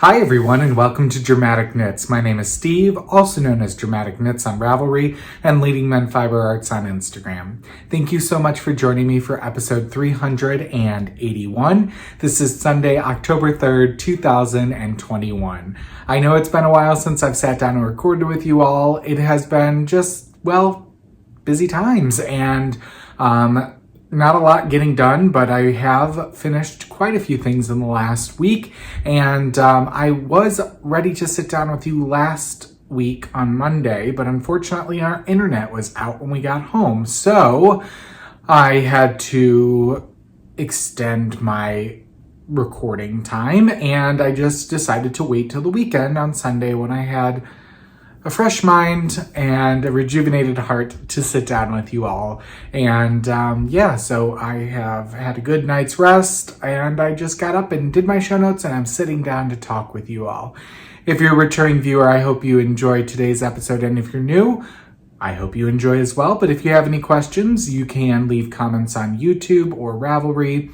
Hi everyone and welcome to Dramatic Knits. My name is Steve, also known as Dramatic Knits on Ravelry and Leading Men Fiber Arts on Instagram. Thank you so much for joining me for episode 381. This is Sunday, October 3rd, 2021. I know it's been a while since I've sat down and recorded with you all. It has been just, busy times and not a lot getting done, but I have finished quite a few things in the last week, and I was ready to sit down with you last week on Monday, but unfortunately our internet was out when we got home, so I had to extend my recording time, and I just decided to wait till the weekend on Sunday when I had a fresh mind and a rejuvenated heart to sit down with you all. And so I have had a good night's rest, and I just got up and did my show notes, and I'm sitting down to talk with you all. If you're a returning viewer, I hope you enjoyed today's episode, and if you're new, I hope you enjoy as well. But if you have any questions, you can leave comments on YouTube or Ravelry,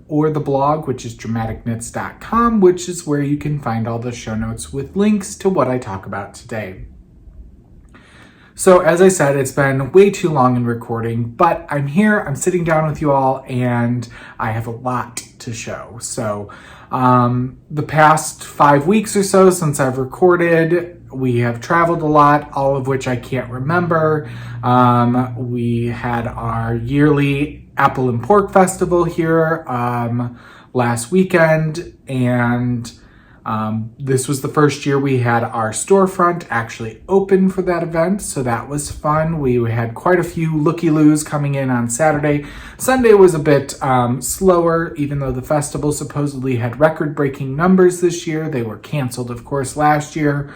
or the blog, which is dramaticknits.com, which is where you can find all the show notes with links to what I talk about today. So as I said, it's been way too long in recording, but I'm here, I'm sitting down with you all, and I have a lot to show. So the past 5 weeks or so since I've recorded, we have traveled a lot, all of which I can't remember. We had our yearly Apple and Pork Festival here last weekend, and this was the first year we had our storefront actually open for that event, so that was fun. We had quite a few looky-loos coming in on Saturday. Sunday was a bit slower, even though the festival supposedly had record-breaking numbers this year. They were canceled, of course, last year.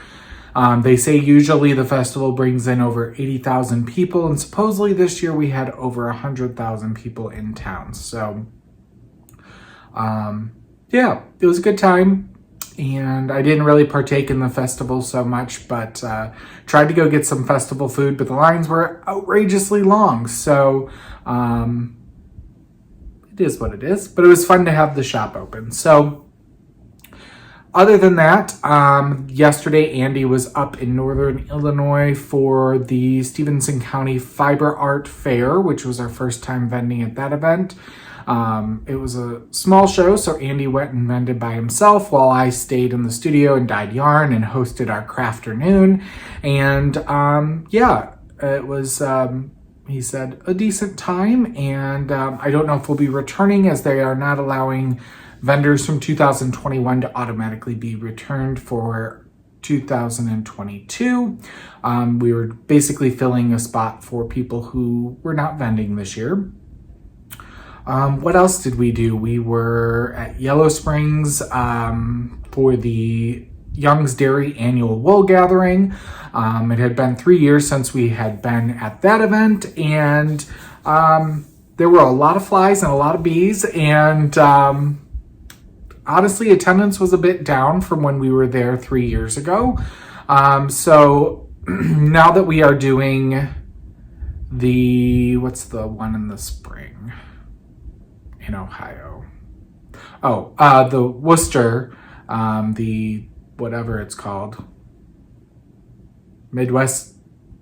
They say usually the festival brings in over 80,000 people, and supposedly this year we had over 100,000 people in town. So, it was a good time, and I didn't really partake in the festival so much, but tried to go get some festival food, but the lines were outrageously long, so it is what it is, but it was fun to have the shop open. So, other than that, yesterday Andy was up in Northern Illinois for the Stevenson County Fiber Art Fair, which was our first time vending at that event. It was a small show, so Andy went and vended by himself while I stayed in the studio and dyed yarn and hosted our crafternoon. And it was, he said, a decent time, and I don't know if we'll be returning, as they are not allowing vendors from 2021 to automatically be returned for 2022. We were basically filling a spot for people who were not vending this year. What else did we do? We were at Yellow Springs for the Young's Dairy annual wool gathering. It had been 3 years since we had been at that event, and there were a lot of flies and a lot of bees, and honestly, attendance was a bit down from when we were there 3 years ago. So now that we are doing what's the one in the spring in Ohio? The Worcester, the whatever it's called, Midwest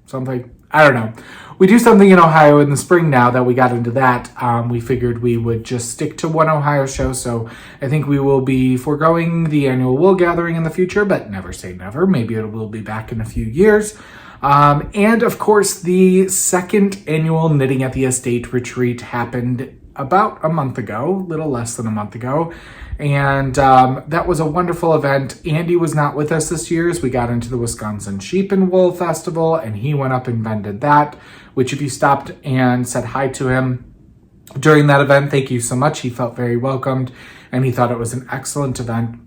something. I don't know. We do something in Ohio in the spring now that we got into that. We figured we would just stick to one Ohio show, so I think we will be foregoing the annual wool gathering in the future, but never say never. Maybe it will be back in a few years. And of course, the second annual Knitting at the Estate retreat happened about a month ago, little less than a month ago. And that was a wonderful event. Andy was not with us this year as we got into the Wisconsin Sheep and Wool Festival, and he went up and vended that, which if you stopped and said hi to him during that event, thank you so much. He felt very welcomed, and he thought it was an excellent event.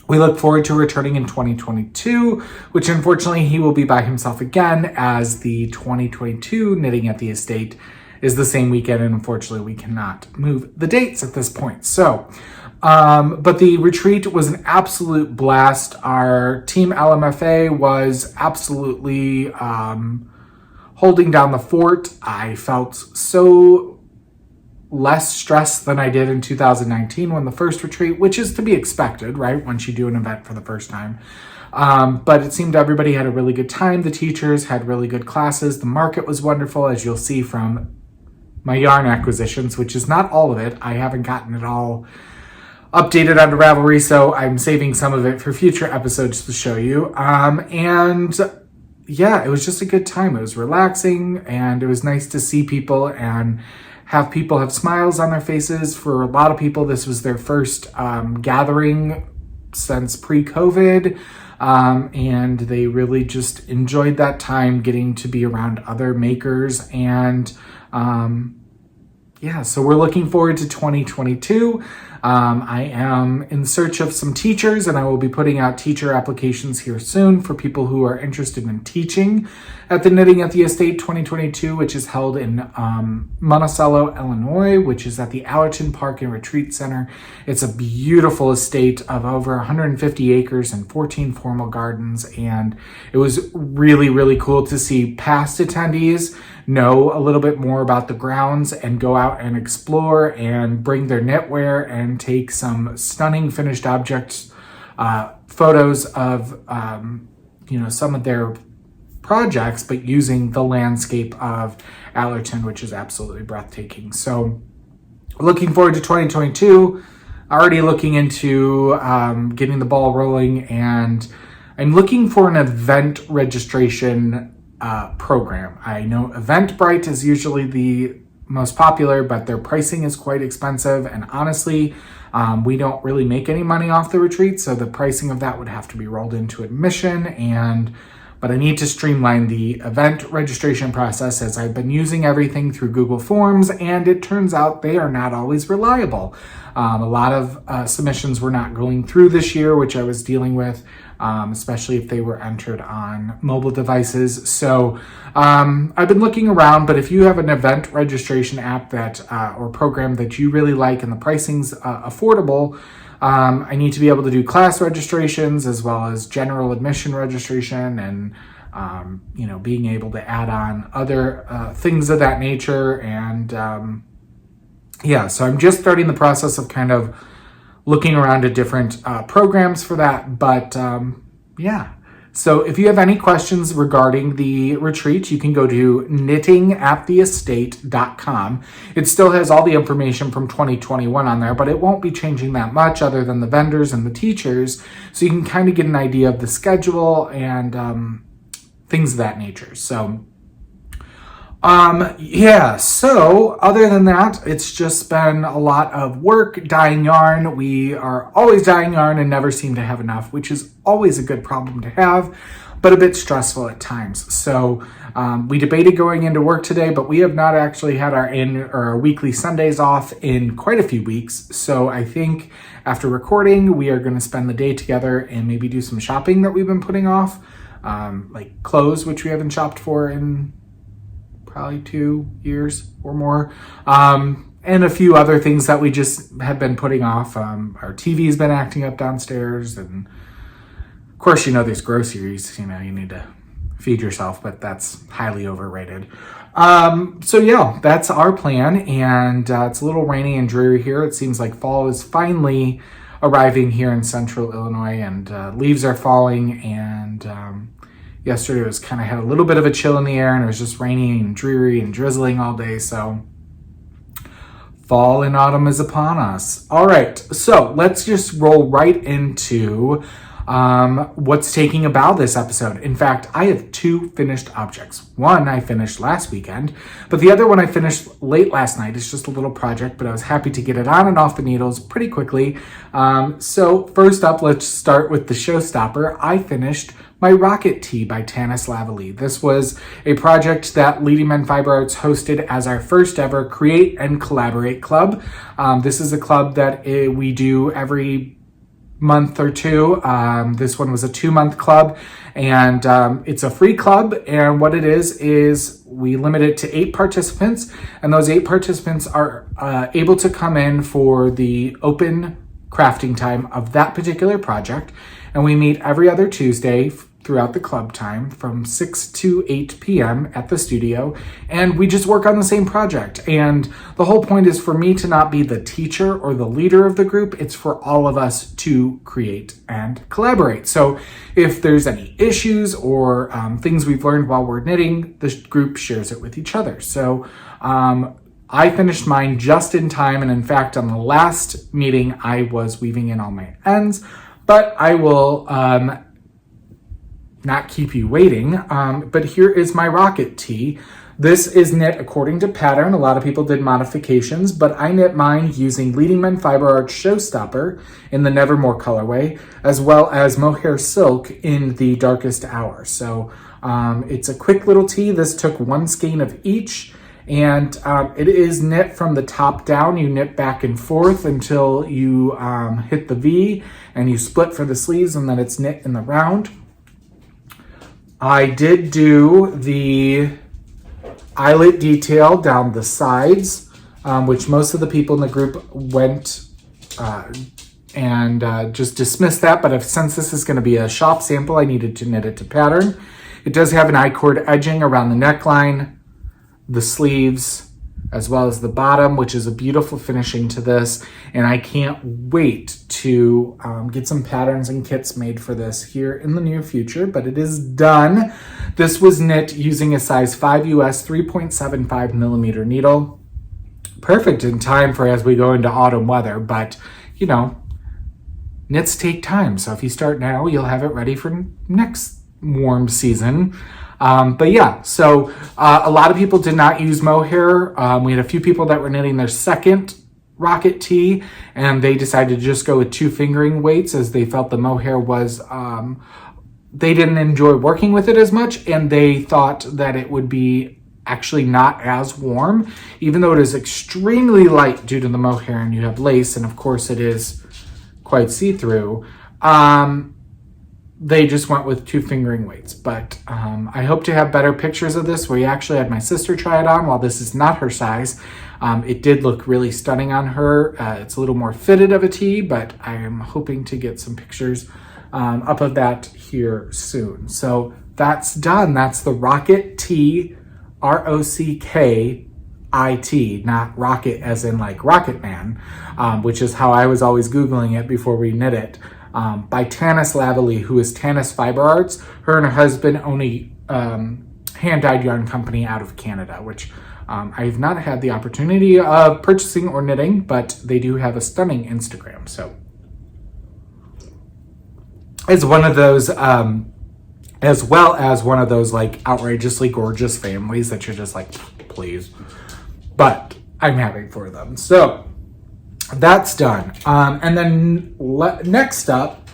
We look forward to returning in 2022, which unfortunately he will be by himself again, as the 2022 Knitting at the Estate is the same weekend, and unfortunately we cannot move the dates at this point. So, but the retreat was an absolute blast. Our team LMFA was absolutely holding down the fort. I felt so less stress than I did in 2019 when the first retreat, which is to be expected, right? Once you do an event for the first time. But it seemed everybody had a really good time. The teachers had really good classes. The market was wonderful, as you'll see from my yarn acquisitions, which is not all of it. I haven't gotten it all updated onto Ravelry, so I'm saving some of it for future episodes to show you. And yeah, it was just a good time. It was relaxing, and it was nice to see people and have people have smiles on their faces. For a lot of people, this was their first gathering since pre-COVID. And they really just enjoyed that time getting to be around other makers. And yeah, so we're looking forward to 2022. I am in search of some teachers, and I will be putting out teacher applications here soon for people who are interested in teaching at the Knitting at the Estate 2022, which is held in Monticello, Illinois, which is at the Allerton Park and Retreat Center. It's a beautiful estate of over 150 acres and 14 formal gardens, and it was really, really cool to see past attendees know a little bit more about the grounds and go out and explore and bring their knitwear and take some stunning finished objects, photos of, some of their projects, but using the landscape of Allerton, which is absolutely breathtaking. So looking forward to 2022, already looking into getting the ball rolling, and I'm looking for an event registration program. I know Eventbrite is usually the most popular, but their pricing is quite expensive, and honestly, we don't really make any money off the retreat, so the pricing of that would have to be rolled into admission. But I need to streamline the event registration process, as I've been using everything through Google Forms, and it turns out they are not always reliable. A lot of submissions were not going through this year, which I was dealing with, especially if they were entered on mobile devices. So I've been looking around, but if you have an event registration app that or program that you really like and the pricing's affordable, I need to be able to do class registrations as well as general admission registration, and being able to add on other things of that nature. And so I'm just starting the process of kind of looking around at different programs for that. But so if you have any questions regarding the retreat, you can go to knittingattheestate.com. It still has all the information from 2021 on there, but it won't be changing that much other than the vendors and the teachers. So you can kind of get an idea of the schedule and things of that nature. So so other than that, it's just been a lot of work dyeing yarn. We are always dyeing yarn and never seem to have enough, which is always a good problem to have, but a bit stressful at times. So we debated going into work today, but we have not actually had our weekly Sundays off in quite a few weeks. So I think after recording, we are going to spend the day together and maybe do some shopping that we've been putting off, like clothes, which we haven't shopped for in probably 2 years or more, and a few other things that we just have been putting off. Our TV's been acting up downstairs, and of course, there's groceries, you need to feed yourself, but that's highly overrated. That's our plan, and it's a little rainy and dreary here. It seems like fall is finally arriving here in central Illinois, and leaves are falling, and yesterday was kind of had a little bit of a chill in the air, and it was just rainy and dreary and drizzling all day. So fall and autumn is upon us. All right, so let's just roll right into what's taking a bow this episode. In fact, I have 2 finished objects. One I finished last weekend, but the other one I finished late last night. It's just a little project, but I was happy to get it on and off the needles pretty quickly. So first up, let's start with the showstopper. I finished my Rocket Tee by Tanis Lavallee. This was a project that Leading Men Fiber Arts hosted as our first ever Create and Collaborate Club. This is a club that we do every month or 2. This one was a 2-month club, and it's a free club. And what it is we limit it to 8 participants, and those 8 participants are able to come in for the open crafting time of that particular project. And we meet every other Tuesday throughout the club time from 6 to 8 p.m. at the studio, and we just work on the same project. And the whole point is for me to not be the teacher or the leader of the group. It's for all of us to create and collaborate. So if there's any issues or things we've learned while we're knitting, the group shares it with each other. So I finished mine just in time, and in fact, on the last meeting, I was weaving in all my ends, but I will not keep you waiting, but here is my rocket tee. This is knit according to pattern. A lot of people did modifications, but I knit mine using Leading Men Fiber Arts Showstopper in the Nevermore colorway, as well as Mohair Silk in the Darkest Hour. So it's a quick little tee. This took one skein of each, and it is knit from the top down. You knit back and forth until you hit the V, and you split for the sleeves, and then it's knit in the round. I did do the eyelet detail down the sides, which most of the people in the group went and just dismissed that. But since this is going to be a shop sample, I needed to knit it to pattern. It does have an I-cord edging around the neckline, the sleeves, as well as the bottom, which is a beautiful finishing to this. And I can't wait to get some patterns and kits made for this here in the near future, but it is done. This was knit using a size 5 US 3.75 millimeter needle. Perfect in time for as we go into autumn weather, but you know, knits take time. So if you start now, you'll have it ready for next warm season. But yeah, so a lot of people did not use mohair. We had a few people that were knitting their second rocket tee, and they decided to just go with 2 fingering weights as they felt the mohair was, they didn't enjoy working with it as much, and they thought that it would be actually not as warm, even though it is extremely light due to the mohair and you have lace, and of course it is quite see-through. They just went with 2 fingering weights, but I hope to have better pictures of this. We actually had my sister try it on. While this is not her size, it did look really stunning on her. It's a little more fitted of a tee, but I am hoping to get some pictures up of that here soon. So that's done. That's the Rocket Tee, ROCKIT, not rocket as in like Rocket Man, which is how I was always Googling it before we knit it. By Tanis Lavalley, who is Tanis Fiber Arts. Her and her husband own a hand-dyed yarn company out of Canada, which I have not had the opportunity of purchasing or knitting, but they do have a stunning Instagram. So it's one of those, as well as one of those like outrageously gorgeous families that you're just like, please. But I'm happy for them. So that's done. And then next up,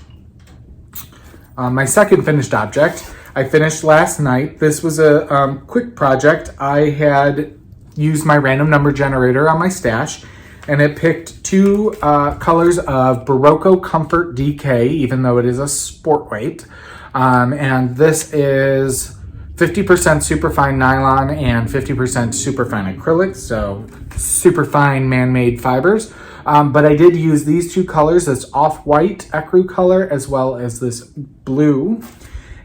my second finished object, I finished last night. This was a quick project. I had used my random number generator on my stash, and it picked 2 colors of Barocco Comfort DK, even though it is a sport weight. And this is 50% superfine nylon and 50% superfine acrylic, so superfine man-made fibers. But I did use these 2 colors, this off-white ecru color as well as this blue.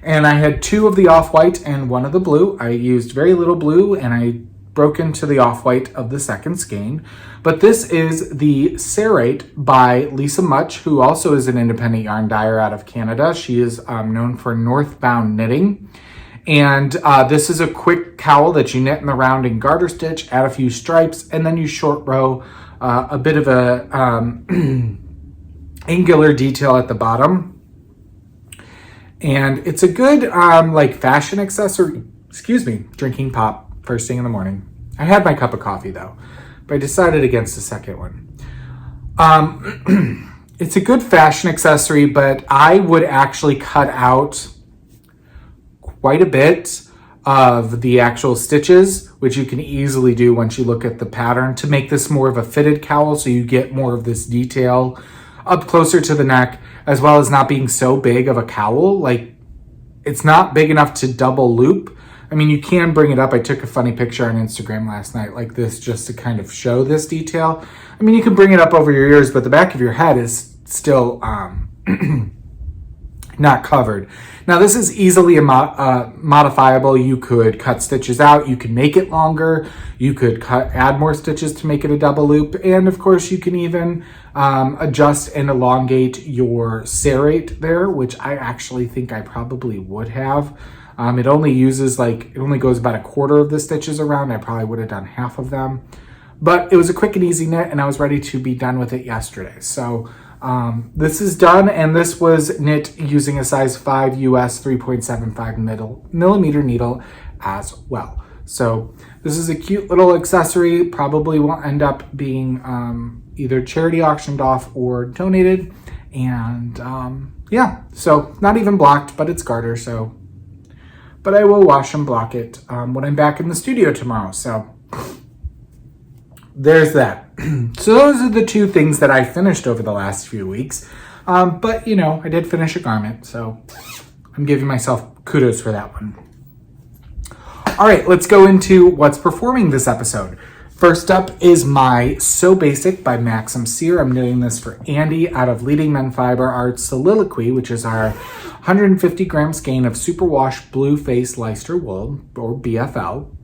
And I had 2 of the off-white and 1 of the blue. I used very little blue and I broke into the off-white of the second skein. But this is the Serrated by Lisa Much, who also is an independent yarn dyer out of Canada. She is known for northbound knitting. And this is a quick cowl that you knit in the round and garter stitch, add a few stripes, and then you short row a bit of a angular detail at the bottom. And it's a good like fashion accessory. Excuse me, drinking pop first thing in the morning. I had my cup of coffee though, but I decided against the second one. It's a good fashion accessory, but I would actually cut out quite a bit of the actual stitches, which you can easily do once you look at the pattern, to make this more of a fitted cowl so you get more of this detail up closer to the neck, as well as not being so big of a cowl. Like, it's not big enough to double loop. I mean, you can bring it up. I took a funny picture on Instagram last night like this just to kind of show this detail. I mean, you can bring it up over your ears, but the back of your head is still not covered. Now this is easily modifiable. You could cut stitches out, you can make it longer, you could add more stitches to make it a double loop, and of course you can even adjust and elongate your serrate there, which I actually think I probably would have. It only uses it only goes about a quarter of the stitches around. I probably would have done half of them, but it was a quick and easy knit and I was ready to be done with it yesterday. So this is done, and this was knit using a size 5 US 3.75 millimeter needle as well. So this is a cute little accessory, probably will end up being either charity auctioned off or donated. And yeah, so not even blocked, but it's garter, so. But I will wash and block it when I'm back in the studio tomorrow. So there's that. So those are the two things that I finished over the last few weeks. But you know, I did finish a garment, so I'm giving myself kudos for that one. All right, let's go into what's performing this episode. First up is my So Basic by Maxim Cyr. I'm knitting this for Andy out of Leading Men Fiber Arts Soliloquy, which is our 150 gram skein of superwash blue face Leicester wool, or BFL.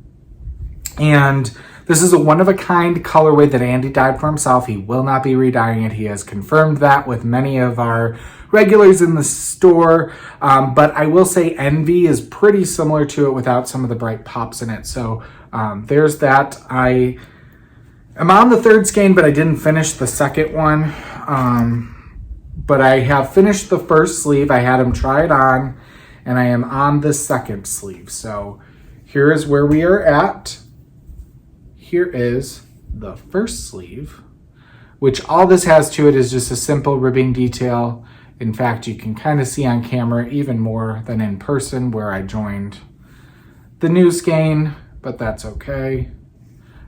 And this is a one-of-a-kind colorway that Andy dyed for himself. He will not be re-dyeing it. He has confirmed that with many of our regulars in the store. But I will say Envy is pretty similar to it without some of the bright pops in it. So there's that. I am on the third skein, but I didn't finish the second one. But I have finished the first sleeve. I had him try it on, and I am on the second sleeve. So here is where we are at. Here is the first sleeve, which all this has to it is just a simple ribbing detail. In fact, you can kind of see on camera even more than in person where I joined the new skein, but that's okay.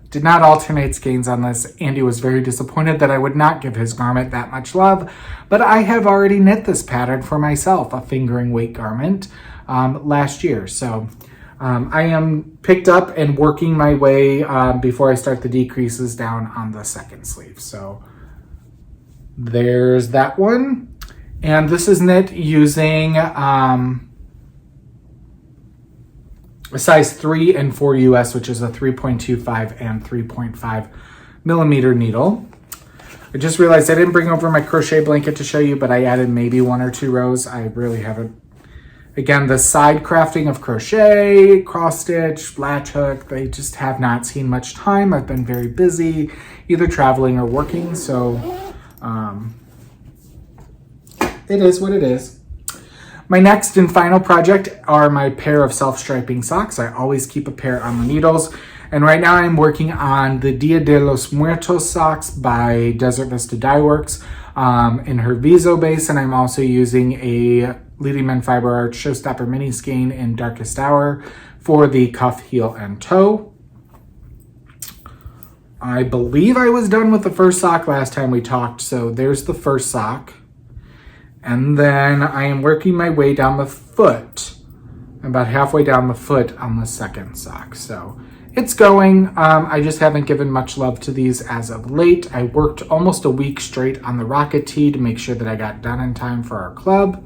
Did not alternate skeins on this. Andy was very disappointed that I would not give his garment that much love, but I have already knit this pattern for myself, a fingering weight garment, last year. So I am picked up and working my way before I start the decreases down on the second sleeve. So there's that one. And this is knit using a size 3 and 4 US, which is a 3.25 and 3.5 millimeter needle. I just realized I didn't bring over my crochet blanket to show you, but I added maybe 1 or 2 rows. I really haven't. Again, the side crafting of crochet, cross stitch, latch hook, they just have not seen much time. I've been very busy, either traveling or working, so it is what it is. My next and final project are my pair of self-striping socks. I always keep a pair on the needles. And right now I'm working on the Dia de los Muertos socks by Desert Vista Dye Works in her Viso base. And I'm also using a Leading Men Fiber Arts Showstopper mini skein in Darkest Hour for the cuff, heel, and toe. I believe I was done with the first sock last time we talked. So there's the first sock. And then I am working my way down the foot, about halfway down the foot on the second sock. So it's going. I just haven't given much love to these as of late. I worked almost a week straight on the rocket tee to make sure that I got done in time for our club.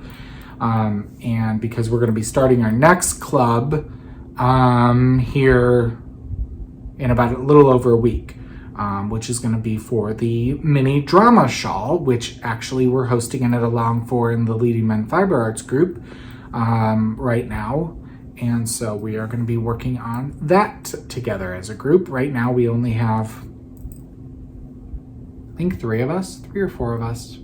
And because we're going to be starting our next club here in about a little over a week. Which is going to be for the mini drama shawl, which actually we're hosting it along for in the Leading Men Fiber Arts group right now. And so we are going to be working on that together as a group. Right now we only have, I think 3 of us, 3 or 4 of us.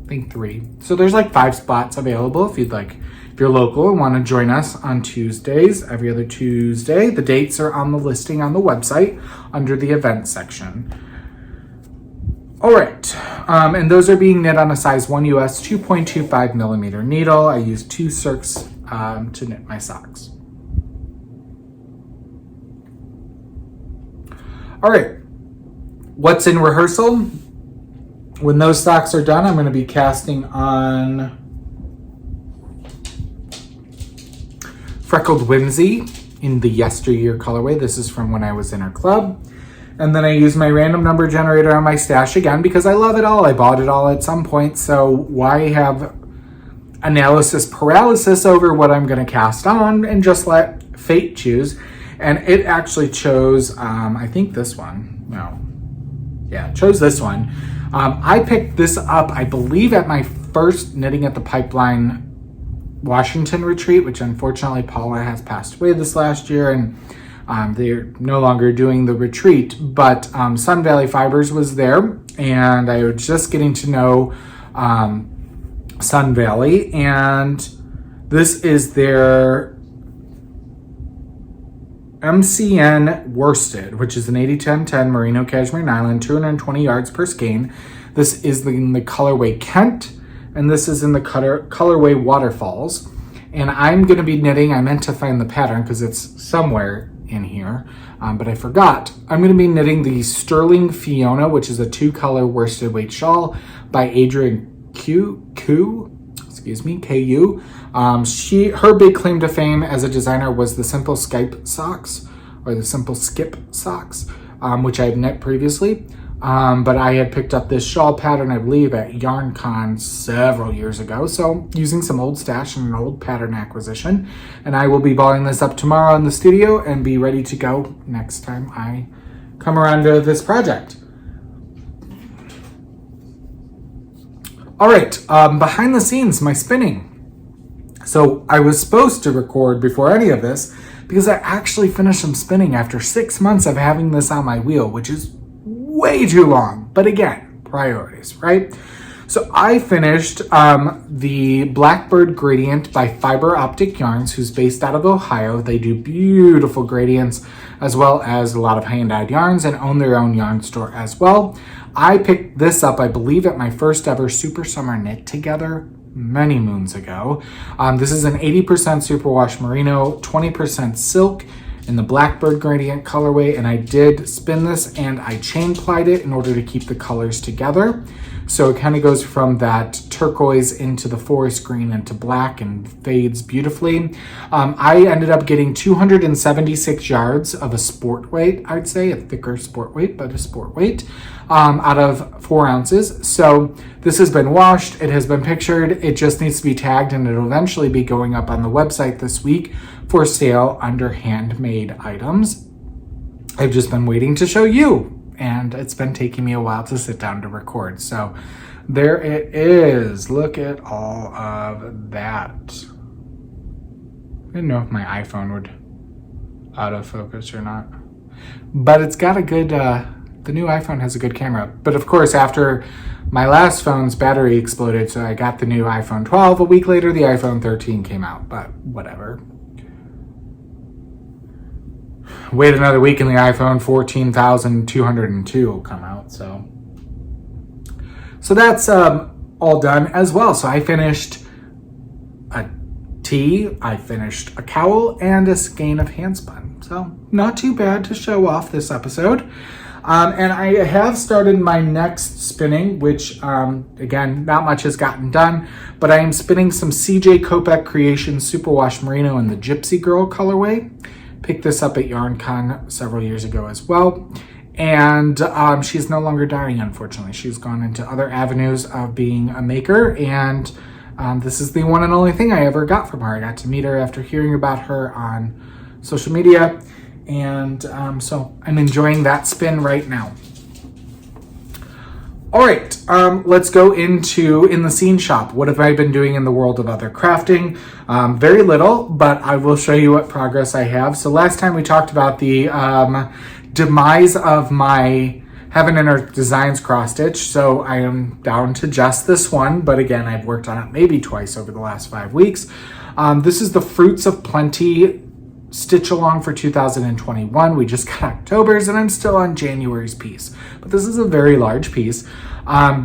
I think 3. So there's like 5 spots available if you'd like. If you're local and want to join us on Tuesdays, every other Tuesday, the dates are on the listing on the website under the events section. All right, and those are being knit on a size 1 US 2.25 millimeter needle. I use 2 circs to knit my socks. All right, what's in rehearsal? When those socks are done, I'm going to be casting on Freckled Whimsy in the Yesteryear colorway. This is from when I was in our club. And then I use my random number generator on my stash again because I love it all. I bought it all at some point, so why have analysis paralysis over what I'm going to cast on and just let fate choose. And it actually chose, I think this one. No. Yeah, it chose this one. I picked this up, I believe, at my first Knitting at the Pipeline Washington retreat, which unfortunately Paula has passed away this last year, and they're no longer doing the retreat. But Sun Valley Fibers was there, and I was just getting to know Sun Valley, and this is their MCN worsted, which is an 80-10-10 merino cashmere nylon, 220 yards per skein. This is in the colorway Kent, and this is in the colorway Waterfalls. And I'm going to be knitting, I meant to find the pattern because it's somewhere in here, but I forgot. I'm going to be knitting the Sterling Fiona, which is a 2-color worsted weight shawl by Adrienne Ku. Her big claim to fame as a designer was the Simple Skip socks, which I've knit previously. But I had picked up this shawl pattern, I believe, at YarnCon several years ago. So using some old stash and an old pattern acquisition. And I will be balling this up tomorrow in the studio and be ready to go next time I come around to this project. All right, behind the scenes, my spinning. So I was supposed to record before any of this because I actually finished some spinning after 6 months of having this on my wheel, which is way too long. But again, priorities, right? So I finished the Blackbird gradient by Fiber Optic Yarns, who's based out of Ohio. They do beautiful gradients as well as a lot of hand-dyed yarns and own their own yarn store as well. I picked this up, I believe, at my first ever Super Summer Knit Together many moons ago. This is an 80% superwash merino, 20% silk in the Blackbird gradient colorway, and I did spin this and I chain plied it in order to keep the colors together. So it kind of goes from that turquoise into the forest green into black and fades beautifully. I ended up getting 276 yards of a sport weight, I'd say, a thicker sport weight, but a sport weight, out of 4 ounces. So this has been washed, it has been pictured, it just needs to be tagged, and it'll eventually be going up on the website this week for sale under handmade items. I've just been waiting to show you, and it's been taking me a while to sit down to record. So there it is. Look at all of that. I didn't know if my iPhone would autofocus or not, but it's got a good, the new iPhone has a good camera. But of course, after my last phone's battery exploded, so I got the new iPhone 12. A week later, the iPhone 13 came out, but whatever. Wait another week and the iPhone 14,202 will come out. So that's all done as well. So I finished a tee, I finished a cowl, and a skein of handspun. So not too bad to show off this episode. And I have started my next spinning, which, again, not much has gotten done, but I am spinning some CJ Kopek Creations Superwash Merino in the Gypsy Girl colorway. Picked this up at YarnCon several years ago as well. And she's no longer dying, unfortunately. She's gone into other avenues of being a maker, and this is the one and only thing I ever got from her. I got to meet her after hearing about her on social media, and so I'm enjoying that spin right now. All right, let's go into in the scene shop. What have I been doing in the world of other crafting? Very little, but I will show you what progress I have. So last time we talked about the demise of my Heaven and Earth Designs cross stitch. So I am down to just this one, but again, I've worked on it maybe twice over the last 5 weeks. This is the Fruits of Plenty stitch along for 2021. We just got October's and I'm still on January's piece, but this is a very large piece.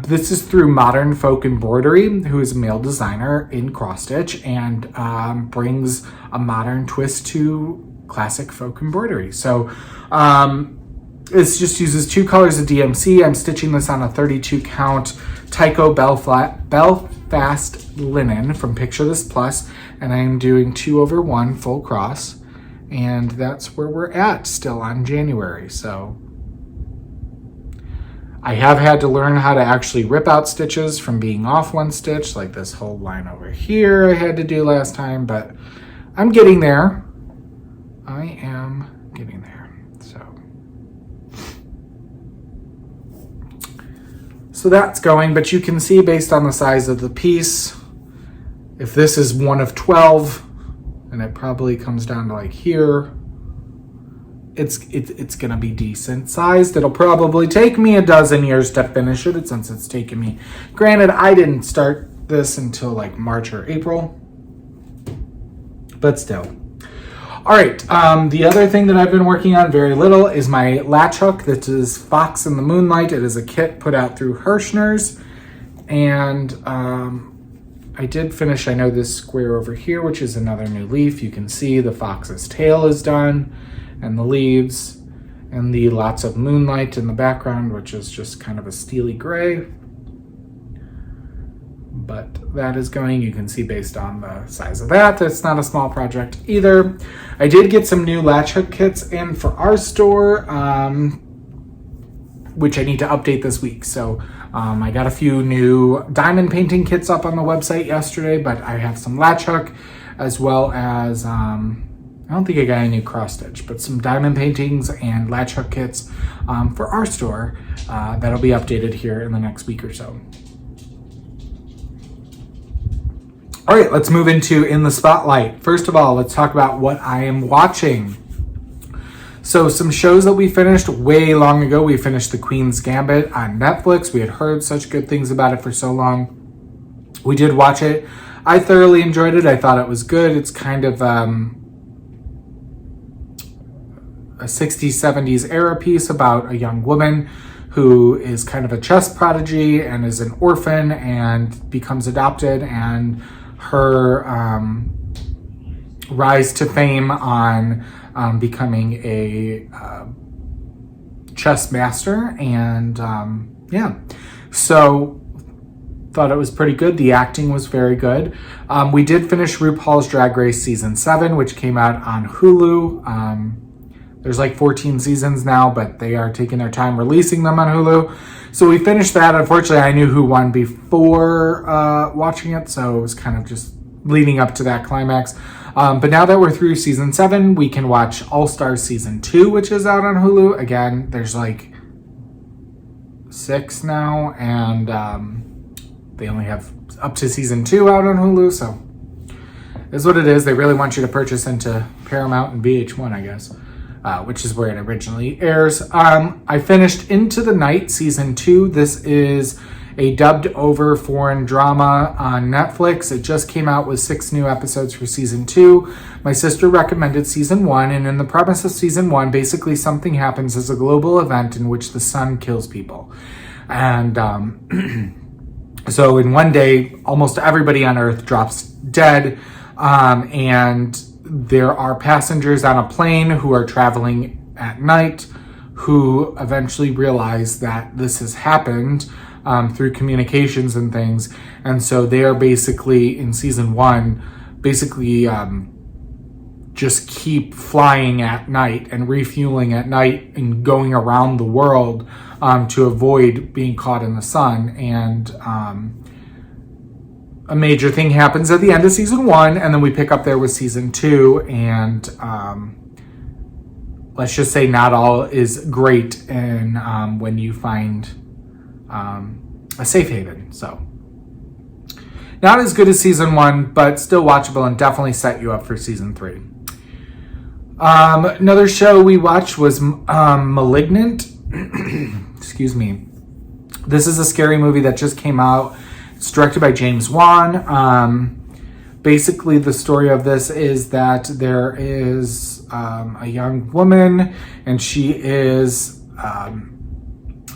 This is through Modern Folk Embroidery, who is a male designer in cross stitch and brings a modern twist to classic folk embroidery. So this just uses 2 colors of DMC. I'm stitching this on a 32 count Tyco Belfast linen from Picture This Plus, and I am doing 2/1 full cross. And that's where we're at still on January. So I have had to learn how to actually rip out stitches from being off one stitch, like this whole line over here I had to do last time, but I'm getting there. I am getting there. So that's going, but you can see based on the size of the piece, if this is one of 12, and it probably comes down to like here, it's gonna be decent sized. It'll probably take me a dozen years to finish it since it's taken me. Granted, I didn't start this until like March or April, but still. All right, the other thing that I've been working on very little is my latch hook. This is Fox in the Moonlight. It is a kit put out through Hirschner's, and I did finish, I know, this square over here, which is another new leaf. You can see the fox's tail is done, and the leaves, and the lots of moonlight in the background, which is just kind of a steely gray. But that is going, you can see based on the size of that, it's not a small project either. I did get some new latch hook kits in for our store, which I need to update this week. So I got a few new diamond painting kits up on the website yesterday, but I have some latch hook as well as, I don't think I got any new cross stitch, but some diamond paintings and latch hook kits for our store that'll be updated here in the next week or so. All right, let's move into In the Spotlight. First of all, let's talk about what I am watching. So some shows that we finished way long ago. We finished The Queen's Gambit on Netflix. We had heard such good things about it for so long. We did watch it. I thoroughly enjoyed it. I thought it was good. It's kind of a 60s, 70s era piece about a young woman who is kind of a chess prodigy and is an orphan and becomes adopted, and her rise to fame on becoming a chess master. And yeah, so thought it was pretty good. The acting was very good. We did finish RuPaul's Drag Race Season 7, which came out on Hulu. There's like 14 seasons now, but they are taking their time releasing them on Hulu. So we finished that. Unfortunately, I knew who won before watching it, so it was kind of just leading up to that climax. But now that we're through Season 7, we can watch All-Stars Season 2, which is out on Hulu. Again, there's like 6 now, and they only have up to Season 2 out on Hulu, so it's what it is. They really want you to purchase into Paramount and VH1, I guess. Which is where it originally airs. I finished Into the Night Season 2. This is a dubbed over foreign drama on Netflix. It just came out with 6 new episodes for Season 2. My sister recommended Season 1, and in the premise of Season 1, basically something happens as a global event in which the sun kills people. And so in one day, almost everybody on Earth drops dead, and there are passengers on a plane who are traveling at night who eventually realize that this has happened through communications and things. And so they are basically, in Season 1, just keep flying at night and refueling at night and going around the world to avoid being caught in the sun. And a major thing happens at the end of Season 1, and then we pick up there with Season 2, and let's just say not all is great in when you find a safe haven. So not as good as Season 1, but still watchable and definitely set you up for Season 3. Another show we watched was Malignant. Excuse me. This is a scary movie that just came out. It's directed by James Wan. Basically, the story of this is that there is a young woman, and she is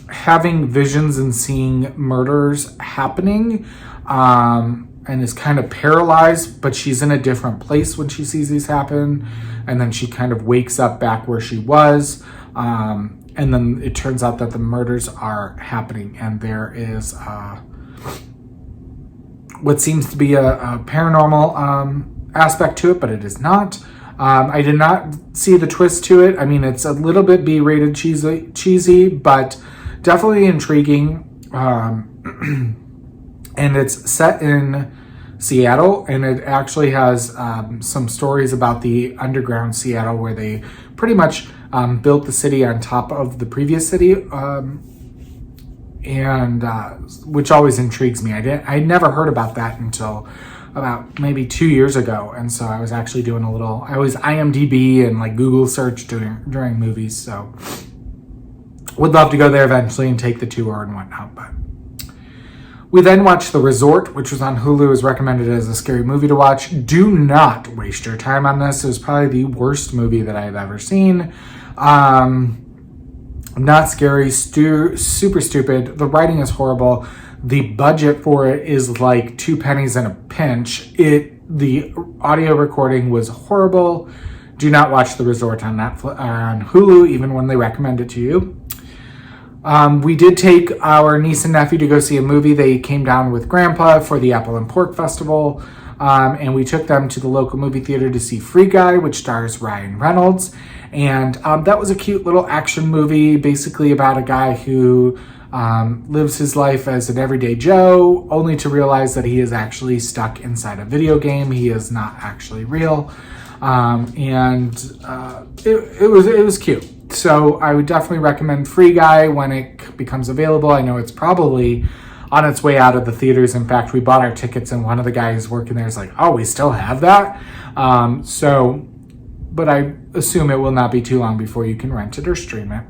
having visions and seeing murders happening, and is kind of paralyzed, but she's in a different place when she sees these happen, and then she kind of wakes up back where she was, and then it turns out that the murders are happening, and there is what seems to be a paranormal aspect to it, but it is not. I did not see the twist to it. I mean, it's a little bit B-rated cheesy, but definitely intriguing. And it's set in Seattle, and it actually has some stories about the underground Seattle, where they pretty much built the city on top of the previous city, and which always intrigues me. I never heard about that until about maybe 2 years ago, and so I was actually doing I was IMDb and like Google search during movies, so would love to go there eventually and take the tour and whatnot. But we then watched The Resort, which was on Hulu. It was recommended as a scary movie to watch. Do not waste your time on this. It was probably the worst movie that I've ever seen. Not scary, super stupid. The writing is horrible. The budget for it is like 2 pennies in a pinch. The audio recording was horrible. Do not watch The Resort on Hulu, even when they recommend it to you. We did take our niece and nephew to go see a movie. They came down with Grandpa for the Apple and Pork Festival, and we took them to the local movie theater to see Free Guy, which stars Ryan Reynolds. And that was a cute little action movie, basically about a guy who lives his life as an everyday Joe, only to realize that he is actually stuck inside a video game. He is not actually real. It was cute. So I would definitely recommend Free Guy when it becomes available. I know it's probably on its way out of the theaters. In fact, we bought our tickets and one of the guys working there is like, oh, we still have that? But I assume it will not be too long before you can rent it or stream it.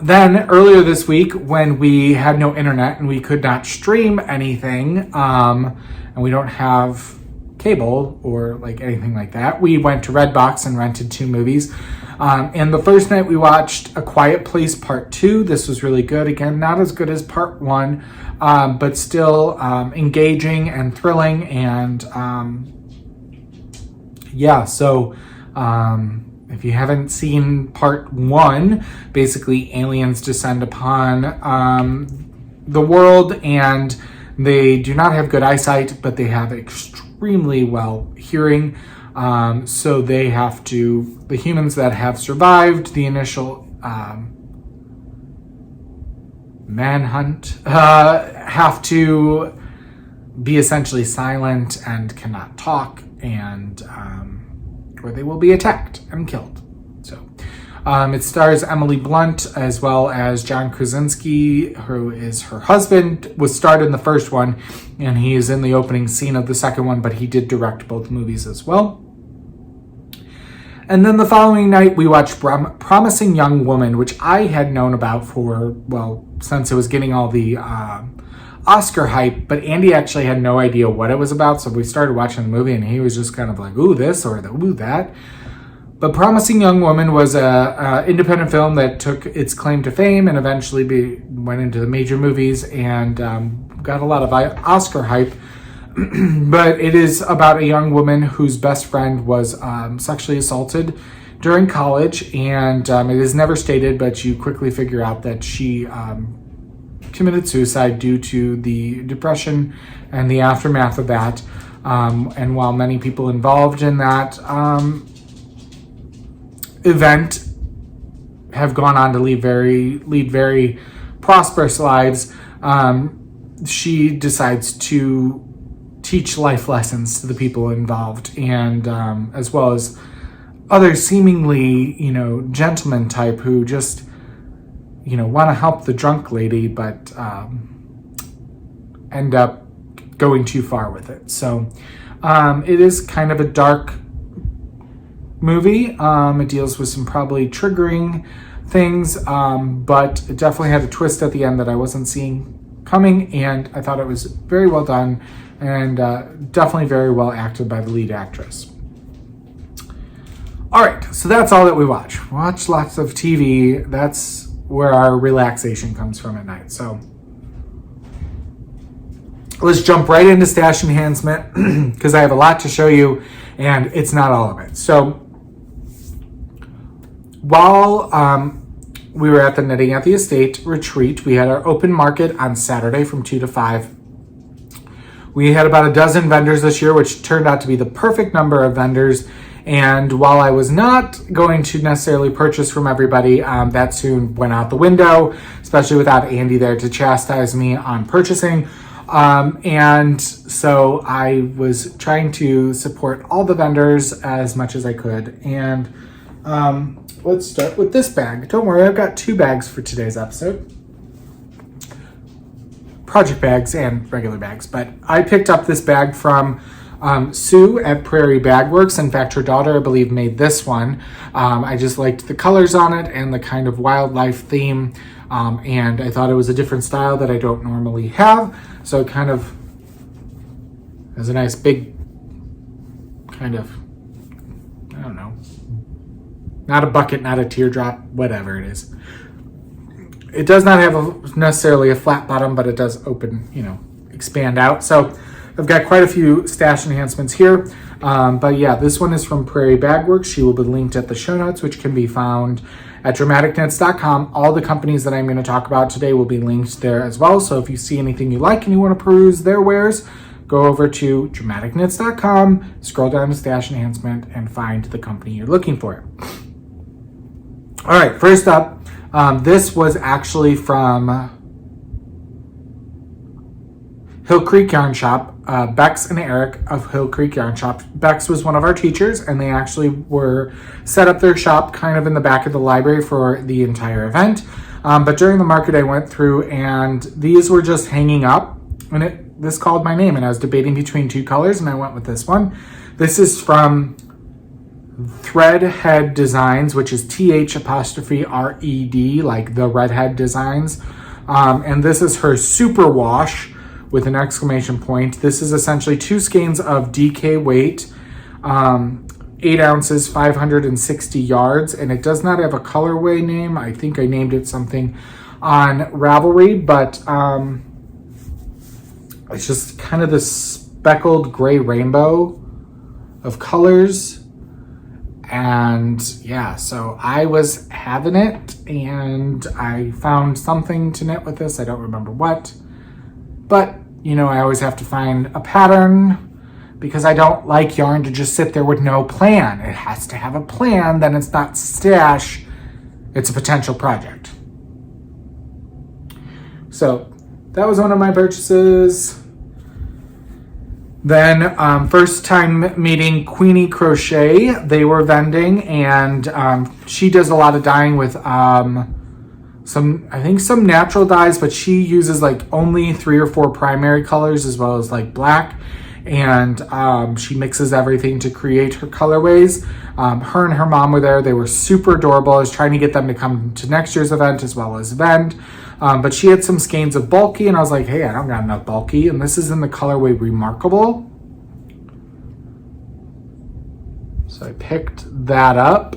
Then earlier this week, when we had no internet and we could not stream anything, and we don't have cable or like anything like that, we went to Redbox and rented 2 movies. And the first night we watched A Quiet Place Part 2. This was really good. Again, not as good as Part 1, but still engaging and thrilling. And if you haven't seen Part 1, basically aliens descend upon the world, and they do not have good eyesight, but they have extremely well hearing. So they have to, the humans that have survived the initial manhunt have to be essentially silent and cannot talk, and or they will be attacked and killed. So it stars Emily Blunt as well as John Krasinski, who is her husband, was starred in the first one, and he is in the opening scene of the second one, but he did direct both movies as well. And then the following night, we watched Promising Young Woman, which I had known about since it was getting all the Oscar hype, but Andy actually had no idea what it was about, so we started watching the movie, and he was just kind of like, ooh, this, or ooh, that. But Promising Young Woman was an independent film that took its claim to fame and eventually went into the major movies and got a lot of Oscar hype. But it is about a young woman whose best friend was sexually assaulted during college, and it is never stated, but you quickly figure out that she committed suicide due to the depression and the aftermath of that. And while many people involved in that event have gone on to lead very prosperous lives, she decides to teach life lessons to the people involved, and as well as other seemingly, gentleman type who just, want to help the drunk lady, but end up going too far with it. So it is kind of a dark movie. It deals with some probably triggering things, but it definitely had a twist at the end that I wasn't seeing coming, and I thought it was very well done and definitely very well acted by the lead actress. All right, so that's all that we watch. Watch lots of TV. That's where our relaxation comes from at night. So let's jump right into stash enhancement because I have a lot to show you, and it's not all of it. So while we were at the Knitting at the Estate retreat, we had our open market on Saturday from 2 to 5. We had about a dozen vendors this year, which turned out to be the perfect number of vendors. And while I was not going to necessarily purchase from everybody, that soon went out the window, especially without Andy there to chastise me on purchasing. And so I was trying to support all the vendors as much as I could. And let's start with this bag. Don't worry, I've got 2 bags for today's episode. Project bags and regular bags. But I picked up this bag from Sue at Prairie Bag Works. In fact, her daughter, I believe, made this one. I just liked the colors on it and the kind of wildlife theme. And I thought it was a different style that I don't normally have. So it kind of has a nice big kind of, I don't know, not a bucket, not a teardrop, whatever it is. It does not have necessarily a flat bottom, but it does open, expand out. So I've got quite a few stash enhancements here. But yeah, this one is from Prairie Bag Works. She will be linked at the show notes, which can be found at dramaticknits.com. All the companies that I'm going to talk about today will be linked there as well. So if you see anything you like and you want to peruse their wares, go over to dramaticknits.com, scroll down to stash enhancement, and find the company you're looking for. All right, first up, this was actually from Hill Creek Yarn Shop, Bex and Eric of Hill Creek Yarn Shop. Bex was one of our teachers, and they actually were set up their shop kind of in the back of the library for the entire event. But during the market, I went through, and these were just hanging up, and this called my name, and I was debating between 2 colors, and I went with this one. This is from Threadhead Designs, which is TH''RED, like the Redhead Designs. And this is her Super Wash with an exclamation point. This is essentially 2 skeins of DK weight, 8 ounces, 560 yards, and it does not have a colorway name. I think I named it something on Ravelry, but it's just kind of this speckled gray rainbow of colors. And yeah, so I was having it, and I found something to knit with this. I don't remember what. But, I always have to find a pattern because I don't like yarn to just sit there with no plan. It has to have a plan, then it's not stash, it's a potential project. So that was one of my purchases. Then first time meeting Queenie Crochet, they were vending, and she does a lot of dyeing with some natural dyes, but she uses like only 3 or 4 primary colors as well as like black, and she mixes everything to create her colorways. Her and her mom were there. They were super adorable. I was trying to get them to come to next year's event as well as vend, but she had some skeins of bulky, and I was like, hey, I don't got enough bulky, and this is in the colorway Remarkable. So I picked that up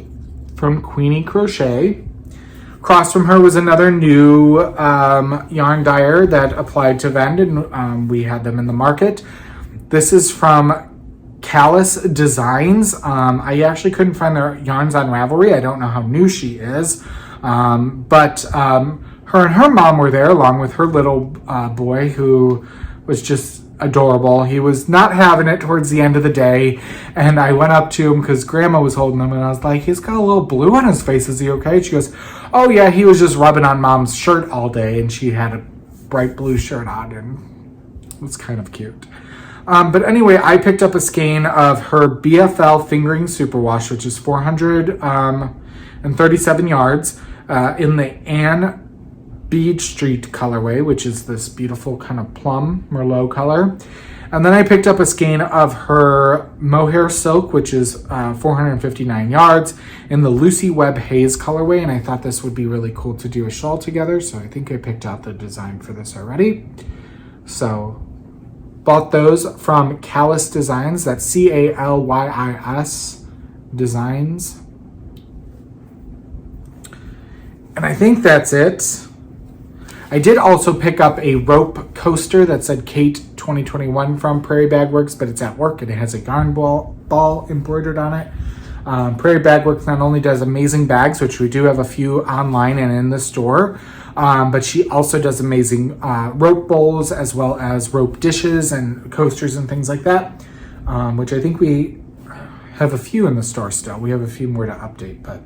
from Queenie Crochet. Across from her was another new yarn dyer that applied to vend, and we had them in the market. This is from Callus Designs. I actually couldn't find their yarns on Ravelry. I don't know how new she is, but her and her mom were there along with her little boy, who was just adorable. He was not having it towards the end of the day, and I went up to him because Grandma was holding him, and I was like, he's got a little blue on his face. Is he okay? She goes, oh yeah, he was just rubbing on Mom's shirt all day, and she had a bright blue shirt on, and it was kind of cute. But anyway, I picked up a skein of her BFL Fingering Superwash, which is 437 yards in the Anne Bead Street colorway, which is this beautiful kind of plum Merlot color. And then I picked up a skein of her Mohair Silk, which is 459 yards in the Lucy Webb Haze colorway. And I thought this would be really cool to do a shawl together. So I think I picked out the design for this already. So bought those from Callus Designs. That's Callys Designs. And I think that's it. I did also pick up a rope coaster that said Kate 2021 from Prairie Bag Works, but it's at work and it has a yarn ball embroidered on it. Prairie Bag Works not only does amazing bags, which we do have a few online and in the store, but she also does amazing rope bowls as well as rope dishes and coasters and things like that, which I think we have a few in the store still. We have a few more to update, but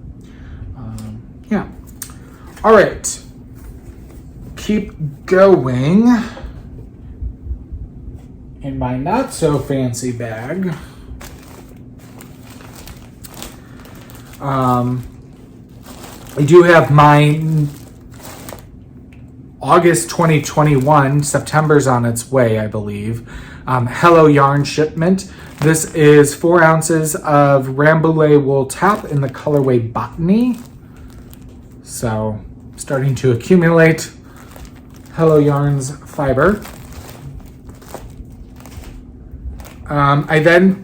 yeah. All right. Keep going. In my not so fancy bag, I do have my August 2021, September's on its way, I believe. Hello Yarn shipment. This is 4 ounces of Rambouillet wool top in the colorway Botany. So, starting to accumulate Hello Yarns fiber. I then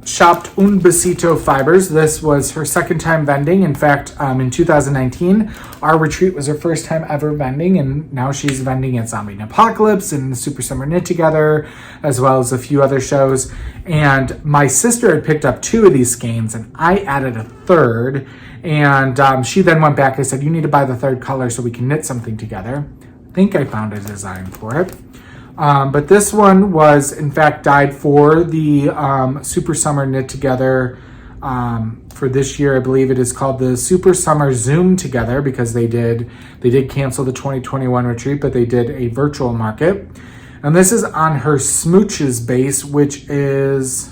shopped Un Besito Fibers. This was her second time vending. In fact, in 2019, our retreat was her first time ever vending, and now she's vending at Zombie Apocalypse and Super Summer Knit Together, as well as a few other shows. And my sister had picked up 2 of these skeins, and I added a third. And she then went back. I said, you need to buy the third color so we can knit something together. I think I found a design for it. But this one was, in fact, dyed for the Super Summer Knit Together for this year. I believe it is called the Super Summer Zoom Together because they did cancel the 2021 retreat, but they did a virtual market. And this is on her Smooches base, which is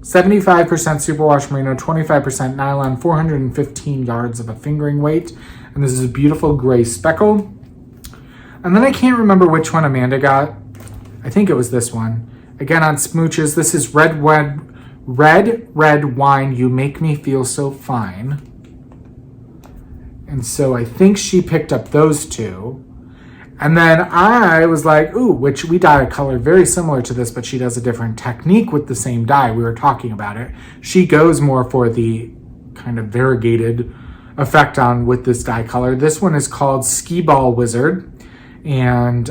75% superwash merino, 25% nylon, 415 yards of a fingering weight. And this is a beautiful gray speckle. And then I can't remember which one Amanda got. I think it was this one. Again on Smooches. This is Red Wine, You Make Me Feel So Fine. And so I think she picked up those 2. And then I was like, ooh, which we dyed a color very similar to this, but she does a different technique with the same dye. We were talking about it. She goes more for the kind of variegated effect on with this dye color. This one is called Skee Ball Wizard. And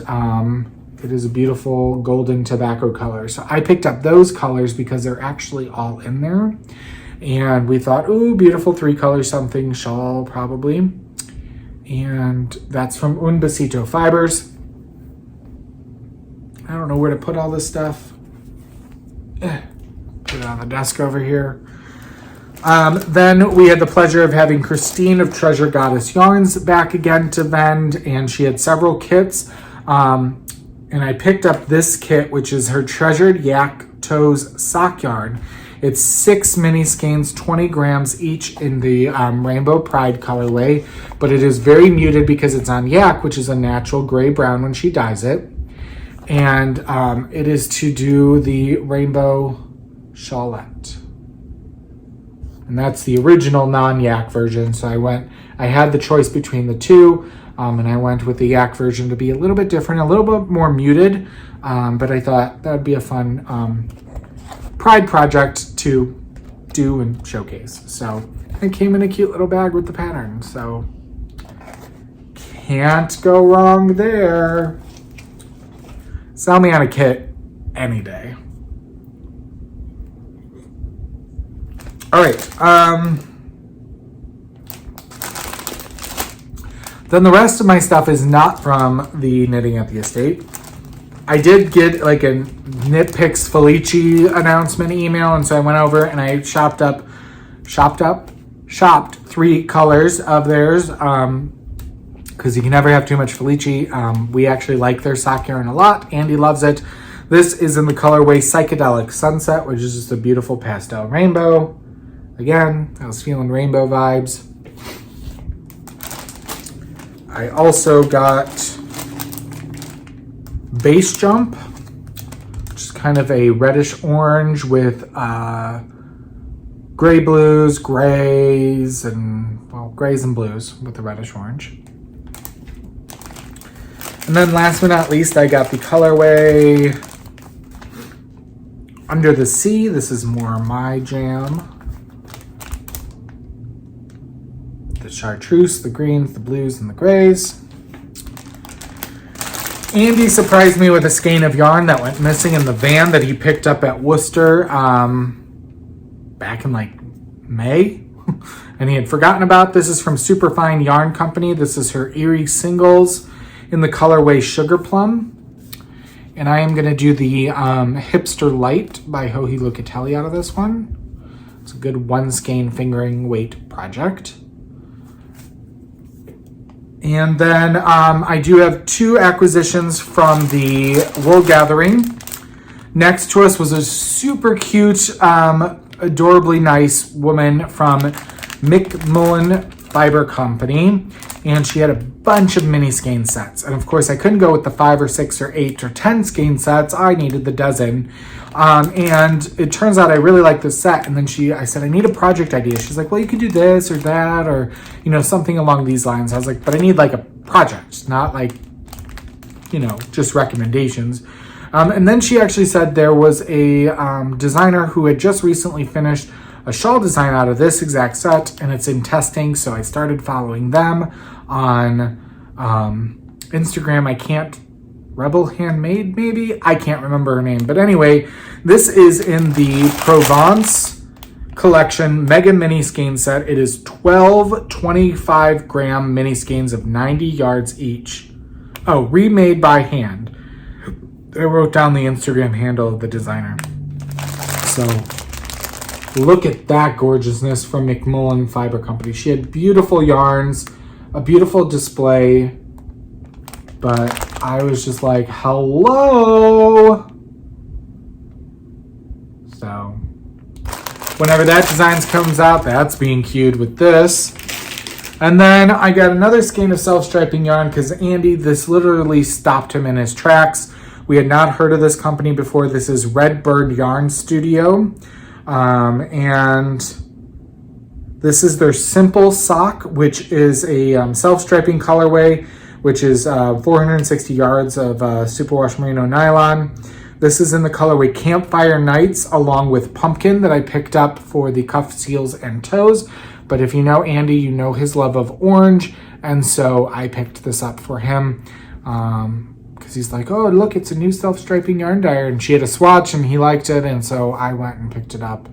it is a beautiful golden tobacco color. So I picked up those colors because they're actually all in there. And we thought, ooh, beautiful 3-color something shawl probably. And that's from Un Besito Fibers. I don't know where to put all this stuff. Put it on the desk over here. Then we had the pleasure of having Christine of Treasure Goddess Yarns back again to vend, and she had several kits. And I picked up this kit, which is her Treasured Yak Toes sock yarn. It's 6 mini skeins, 20 grams each in the Rainbow Pride colorway, but it is very muted because it's on yak, which is a natural gray-brown when she dyes it. And it is to do the Rainbow Shawlette. And that's the original non-yak version. So I had the choice between the 2, and I went with the yak version to be a little bit different, a little bit more muted, but I thought that would be a fun Pride project to do and showcase. So it came in a cute little bag with the pattern. So can't go wrong there. Sell me on a kit any day. All right. Then the rest of my stuff is not from the Knitting at the Estate. I did get like a Knit Picks Felici announcement email, and so I went over and I shopped 3 colors of theirs because you can never have too much Felici. We actually like their sock yarn a lot. Andy loves it. This is in the colorway Psychedelic Sunset, which is just a beautiful pastel rainbow. Again, I was feeling rainbow vibes. I also got Base Jump, which is kind of a reddish orange with gray blues, grays, and well, grays and blues with the reddish orange. And then last but not least, I got the colorway Under the Sea. This is more my jam. The chartreuse, the greens, the blues, and the grays. Andy surprised me with a skein of yarn that went missing in the van that he picked up at Worcester back in like May. And he had forgotten about. This is from Superfine Yarn Company. This is her Erie Singles in the colorway Sugar Plum. And I am going to do the Hipster Light by Joji Locatelli out of this one. It's a good one skein fingering weight project. And then I do have 2 acquisitions from the Wool Gathering. Next to us was a super cute, adorably nice woman from McMullen Fiber Company. And she had a bunch of mini skein sets. And of course, I couldn't go with the 5 or 6 or 8 or 10 skein sets. I needed the dozen. And it turns out I really like this set. And then I said, I need a project idea. She's like, well, you could do this or that or, something along these lines. I was like, but I need like a project, not like, just recommendations. And then she actually said there was a designer who had just recently finished a shawl design out of this exact set, and it's in testing, so I started following them on Instagram. Rebel Handmade, maybe? I can't remember her name. But anyway, this is in the Provence collection Mega Mini Skein set. It is 12 25-gram mini skeins of 90 yards each. Oh, remade by hand. I wrote down the Instagram handle of the designer. So look at that gorgeousness from McMullen Fiber Company. She had beautiful yarns, a beautiful display, but I was just like, hello. So whenever that design comes out, that's being queued with this. And then I got another skein of self-striping yarn because Andy, this literally stopped him in his tracks. We had not heard of this company before. This is Blackbird Yarn Studio. And this is their Simple Sock, which is a self-striping colorway, which is 460 yards of superwash merino nylon. This is in the colorway Campfire Nights, along with Pumpkin that I picked up for the cuff seals and toes. But if you know Andy, you know his love of orange. And so I picked this up for him. Because he's like, oh, look, it's a new self-striping yarn dyer. And she had a swatch and he liked it. And so I went and picked it up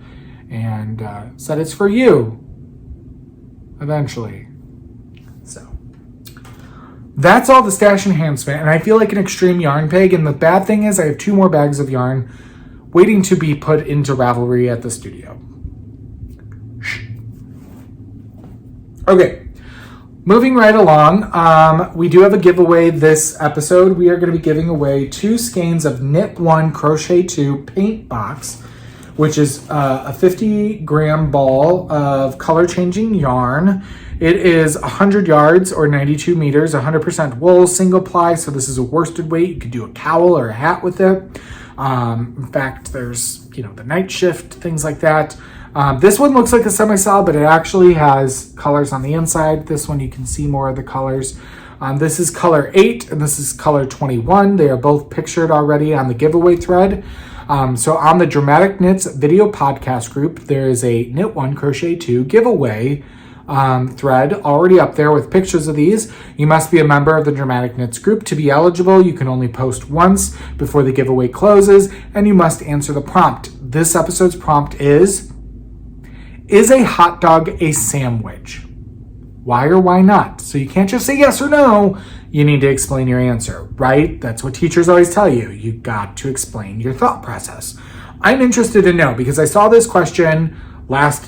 and said it's for you eventually. So that's all the stash enhancement. And I feel like an extreme yarn pig. And the bad thing is I have 2 more bags of yarn waiting to be put into Ravelry at the studio. Okay. Moving right along, we do have a giveaway this episode. We are going to be giving away 2 skeins of Knit 1 Crochet 2 Paint Box, which is a 50-gram ball of color-changing yarn. It is 100 yards or 92 meters, 100% wool, single ply, so this is a worsted weight. You could do a cowl or a hat with it. In fact, there's, the night shift, things like that. This one looks like a semi-solid, but it actually has colors on the inside. This one, you can see more of the colors. This is color 8 and this is color 21. They are both pictured already on the giveaway thread. So on the Dramatic Knits video podcast group, there is a Knit 1 Crochet 2 giveaway thread already up there with pictures of these. You must be a member of the Dramatic Knits group to be eligible. You can only post once before the giveaway closes, and you must answer the prompt. This episode's prompt is a hot dog a sandwich? Why or why not? So you can't just say yes or no. You need to explain your answer, right? That's what teachers always tell you. You got to explain your thought process. I'm interested to know because I saw this question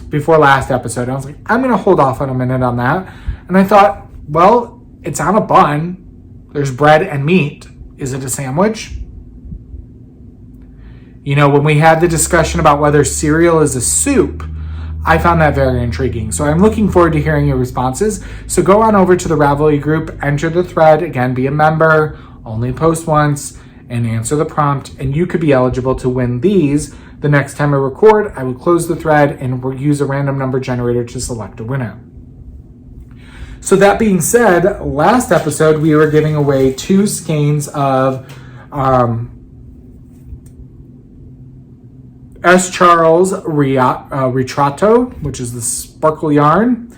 before last episode. I was like, I'm going to hold off on a minute on that. And I thought, well, it's on a bun. There's bread and meat. Is it a sandwich? When we had the discussion about whether cereal is a soup, I found that very intriguing. So I'm looking forward to hearing your responses. So go on over to the Ravelry group, enter the thread, again, be a member, only post once, and answer the prompt. And you could be eligible to win these. The next time I record, I will close the thread and we'll use a random number generator to select a winner. So that being said, last episode, we were giving away 2 skeins of S. Charles Ritratto, which is the sparkle yarn,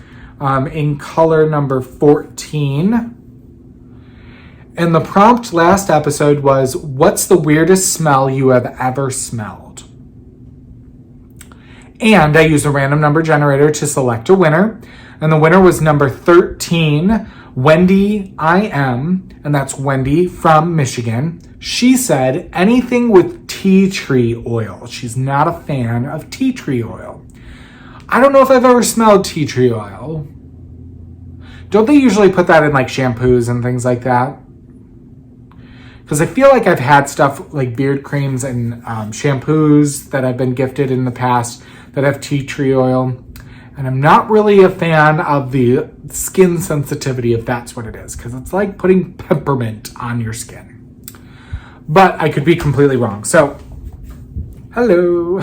in color number 14. And the prompt last episode was, what's the weirdest smell you have ever smelled? And I used a random number generator to select a winner. And the winner was number 13, Wendy IM, and that's Wendy from Michigan. She said anything with tea tree oil. She's not a fan of tea tree oil. I don't know if I've ever smelled tea tree oil. Don't they usually put that in like shampoos and things like that? Because I feel like I've had stuff like beard creams and shampoos that I've been gifted in the past that have tea tree oil. And I'm not really a fan of the skin sensitivity, if that's what it is, because it's like putting peppermint on your skin. But I could be completely wrong. So, hello,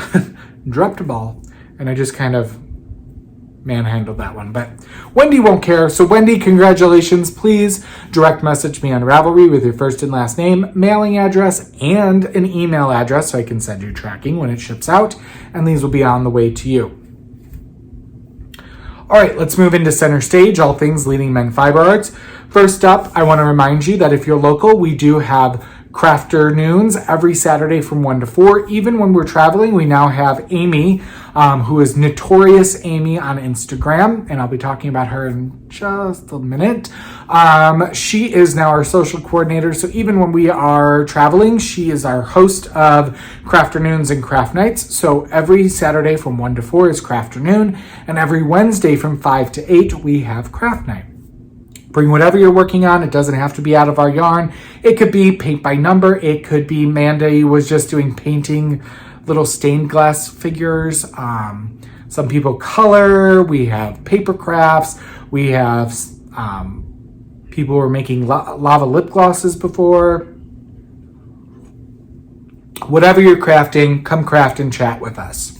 dropped a ball. And I just kind of manhandled that one. But Wendy won't care. So Wendy, congratulations. Please direct message me on Ravelry with your first and last name, mailing address, and an email address so I can send you tracking when it ships out. And these will be on the way to you. All right, let's move into center stage, all things Leading Men Fiber Arts. First up, I want to remind you that if you're local, we do have Crafternoons every Saturday from 1 to 4. Even when we're traveling, we now have Amy, who is Notorious Amy on Instagram, and I'll be talking about her in just a minute. She is now our social coordinator, so even when we are traveling, she is our host of Crafternoons and Craft Nights. So every Saturday from 1 to 4 is Crafternoon, and every Wednesday from 5 to 8, we have Craft Night. Bring whatever you're working on. It doesn't have to be out of our yarn. It could be paint by number. It could be Mandy was just doing painting little stained glass figures. Some people color. We have paper crafts. We have people who are making lava lip glosses before. Whatever you're crafting, come craft and chat with us.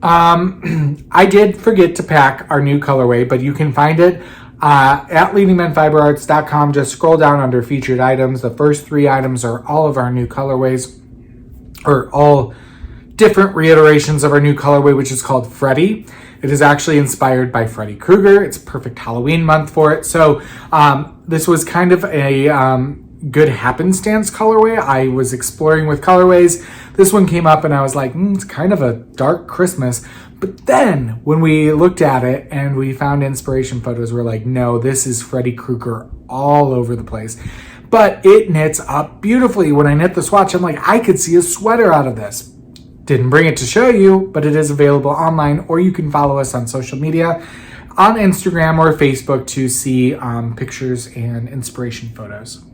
I did forget to pack our new colorway, but you can find it at leadingmenfiberarts.com. Just scroll down under featured items. The first 3 items are all of our new colorways, or all different reiterations of our new colorway, which is called Freddy. It is actually inspired by Freddy Krueger. It's perfect Halloween month for it. So this was kind of a good happenstance colorway. I was exploring with colorways. This one came up and I was like, it's kind of a dark Christmas. But then when we looked at it and we found inspiration photos, we're like, no, this is Freddy Krueger all over the place. But it knits up beautifully. When I knit the swatch, I'm like, I could see a sweater out of this. Didn't bring it to show you, but it is available online, or you can follow us on social media on Instagram or Facebook to see pictures and inspiration photos.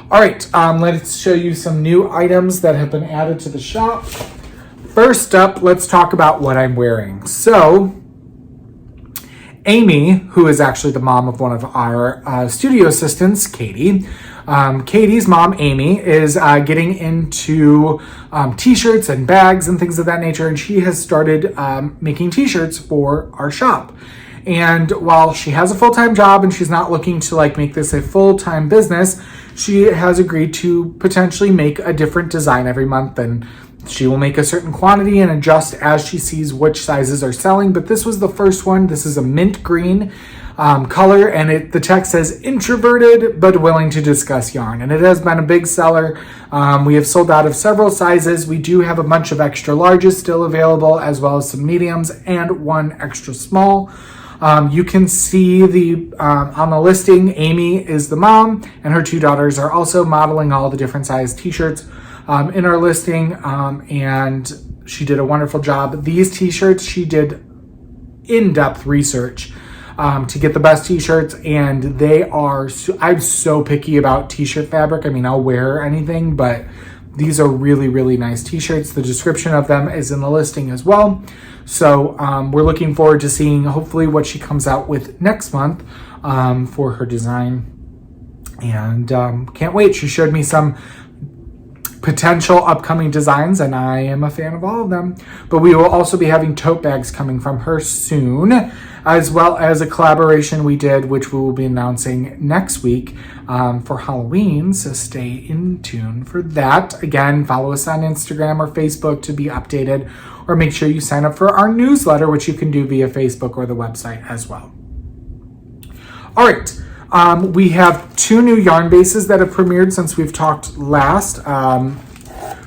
All right, let's show you some new items that have been added to the shop. First up, let's talk about what I'm wearing. So, Amy, who is actually the mom of one of our studio assistants, Katie. Katie's mom, Amy, is getting into t-shirts and bags and things of that nature, and she has started making t-shirts for our shop. And while she has a full-time job and she's not looking to like make this a full-time business, she has agreed to potentially make a different design every month, and she will make a certain quantity and adjust as she sees which sizes are selling. But this was the first one. This is a mint green color, and the text says introverted but willing to discuss yarn, and it has been a big seller. We have sold out of several sizes. We do have a bunch of extra larges still available, as well as some mediums and one extra small. You can see on the listing, Amy is the mom, and her 2 daughters are also modeling all the different size t-shirts in our listing, and she did a wonderful job. These t-shirts, she did in-depth research to get the best t-shirts, and they are, I'm so picky about t-shirt fabric. I mean, I'll wear anything, but these are really, really nice t-shirts. The description of them is in the listing as well. So we're looking forward to seeing hopefully what she comes out with next month for her design. And can't wait. She showed me some potential upcoming designs, and I am a fan of all of them. But we will also be having tote bags coming from her soon, as well as a collaboration we did, which we will be announcing next week for Halloween. So stay in tune for that. Again, follow us on Instagram or Facebook to be updated, or make sure you sign up for our newsletter, which you can do via Facebook or the website as well. All right. We have 2 new yarn bases that have premiered since we've talked last.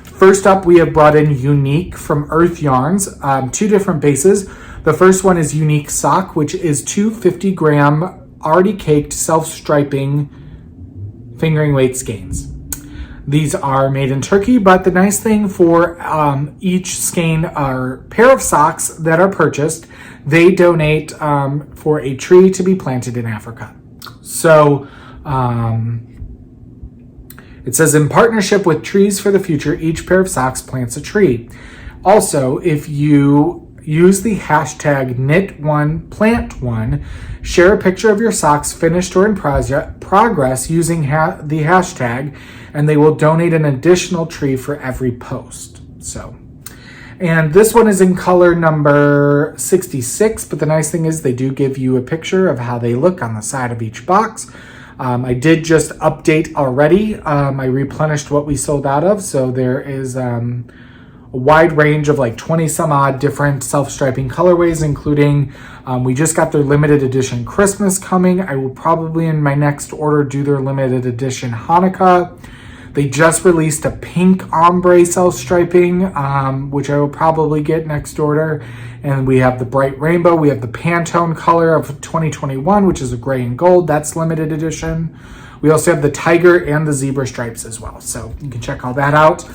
First up, we have brought in Unique from Earth Yarns, 2 different bases. The first one is Unique Sock, which is two 50-gram already caked self-striping fingering weight skeins. These are made in Turkey, but the nice thing for each skein or pair of socks that are purchased, they donate for a tree to be planted in Africa. So it says, in partnership with Trees for the Future, each pair of socks plants a tree. Also, if you use the hashtag #knit1plant1, share a picture of your socks finished or in progress using the hashtag, and they will donate an additional tree for every post. So, and this one is in color number 66, but the nice thing is they do give you a picture of how they look on the side of each box. I did just update already. I replenished what we sold out of, so there is a wide range of like 20 some odd different self-striping colorways, including we just got their limited edition Christmas coming. I will probably in my next order do their limited edition Hanukkah. They just released a pink ombre self-striping, which I will probably get next order. And we have the bright rainbow. We have the Pantone color of 2021, which is a gray and gold. That's limited edition. We also have the tiger and the zebra stripes as well. So you can check all that out.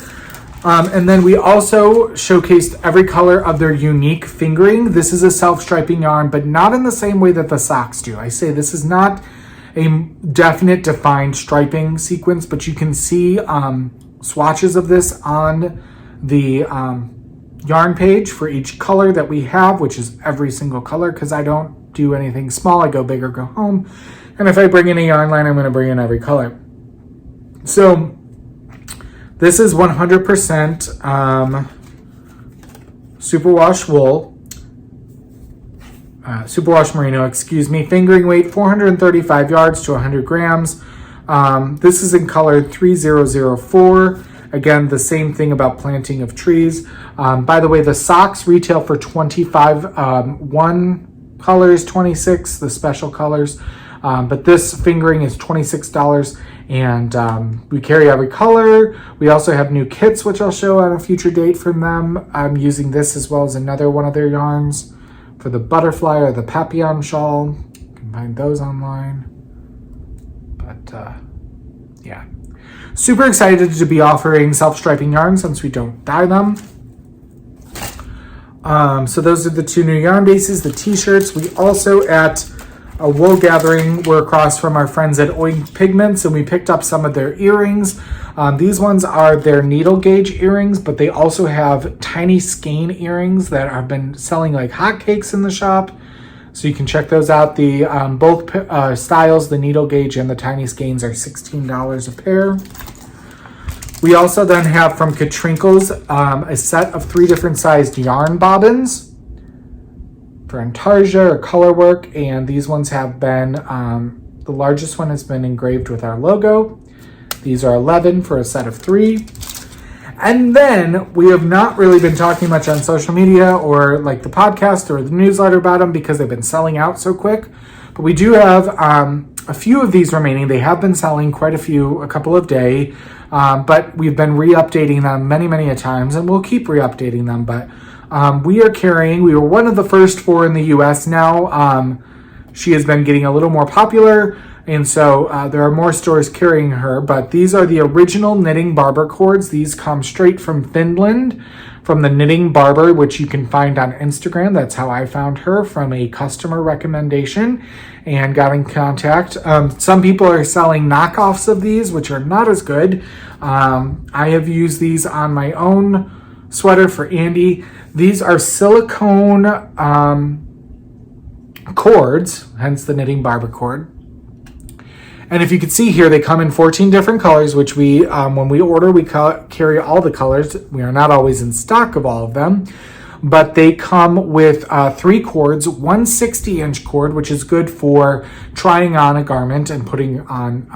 And then we also showcased every color of their unique fingering. This is a self-striping yarn, but not in the same way that the socks do. I say this is not a definite defined striping sequence, but you can see swatches of this on the yarn page for each color that we have, which is every single color, because I don't do anything small. I go big or go home. And if I bring in a yarn line, I'm going to bring in every color. So this is 100% superwash wool. Superwash merino, fingering weight 435 yards to 100 grams. This is in color 3004. Again, the same thing about planting of trees. By the way, the socks retail for 25, one color is 26, the special colors. But this fingering is $26, and we carry every color. We also have new kits, which I'll show on a future date from them. I'm using this as well as another one of their yarns for the butterfly or the papillon shawl. You can find those online. But yeah, super excited to be offering self-striping yarns since we don't dye them. So those are the two new yarn bases, the t-shirts. We also at a wool gathering, we're across from our friends at Oink Pigments, and we picked up some of their earrings. These ones are their needle gauge earrings, but they also have tiny skein earrings that have been selling like hotcakes in the shop. So you can check those out. The both styles, the needle gauge and the tiny skeins, are $16 a pair. We also then have from Katrinkles a set of 3 different sized yarn bobbins for intarsia or color work, and these ones have been, the largest one has been engraved with our logo. These are 11 for a set of 3. And then we have not really been talking much on social media or like the podcast or the newsletter about them because they've been selling out so quick. But we do have a few of these remaining. They have been selling quite a few, a couple of day, but we've been re-updating them many a times, and we'll keep re-updating them. But we were one of the first 4 in the US. Now she has been getting a little more popular, and so there are more stores carrying her, but these are the original Knitting Barber cords. These come straight from Finland, from the Knitting Barber, which you can find on Instagram. That's how I found her, from a customer recommendation, and got in contact. Some people are selling knockoffs of these, which are not as good. I have used these on my own sweater for Andy. These are silicone cords, hence the Knitting Barber cord. And if you can see here, they come in 14 different colors, which we, when we order, we carry all the colors. We are not always in stock of all of them, but they come with 3 cords, one 60-inch cord, which is good for trying on a garment and putting on,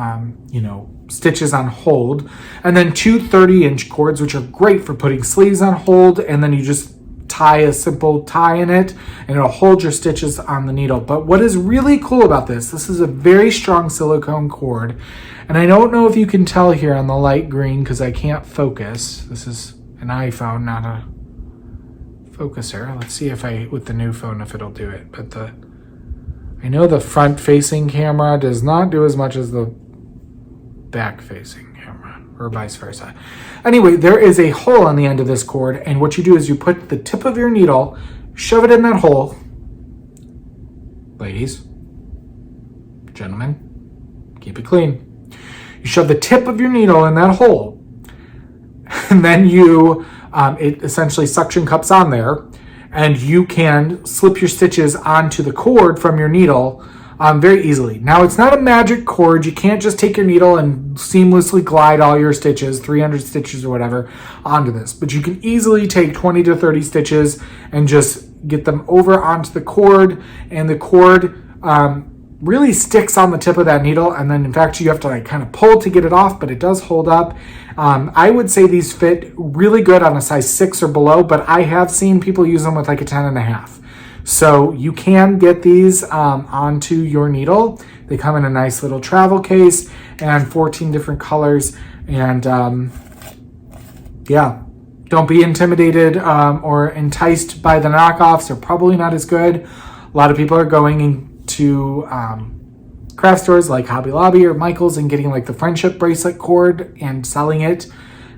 stitches on hold, and then 2 30-inch cords, which are great for putting sleeves on hold, and then you just tie a simple tie in it and it'll hold your stitches on the needle. But what is really cool about this is a very strong silicone cord, and I don't know if you can tell here on the light green because I can't focus. This is an iPhone, not a focuser. Let's see if with the new phone, if it'll do it. But I know the front-facing camera does not do as much as the back-facing camera, or vice versa. Anyway, there is a hole on the end of this cord, and what you do is you put the tip of your needle, shove it in that hole. Ladies, gentlemen, keep it clean. You shove the tip of your needle in that hole, and then it essentially suction cups on there, and you can slip your stitches onto the cord from your needle very easily. Now, it's not a magic cord. You can't just take your needle and seamlessly glide all your stitches, 300 stitches or whatever, onto this. But you can easily take 20 to 30 stitches and just get them over onto the cord, and the cord really sticks on the tip of that needle, and then in fact you have to kind of pull to get it off, but it does hold up. I would say these fit really good on a size 6 or below, but I have seen people use them with a 10.5. So you can get these onto your needle. They come in a nice little travel case and 14 different colors. And don't be intimidated or enticed by the knockoffs. They're probably not as good. A lot of people are going into craft stores like Hobby Lobby or Michael's and getting the friendship bracelet cord and selling it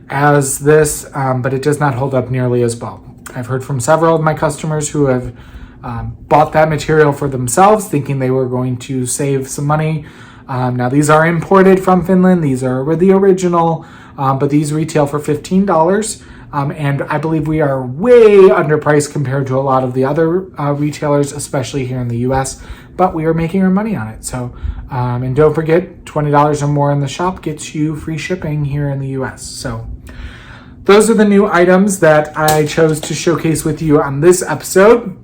as this, but it does not hold up nearly as well. I've heard from several of my customers who have bought that material for themselves, thinking they were going to save some money. Now, these are imported from Finland. These are the original, but these retail for $15. And I believe we are way underpriced compared to a lot of the other retailers, especially here in the US, but we are making our money on it. So, and don't forget, $20 or more in the shop gets you free shipping here in the US. So those are the new items that I chose to showcase with you on this episode.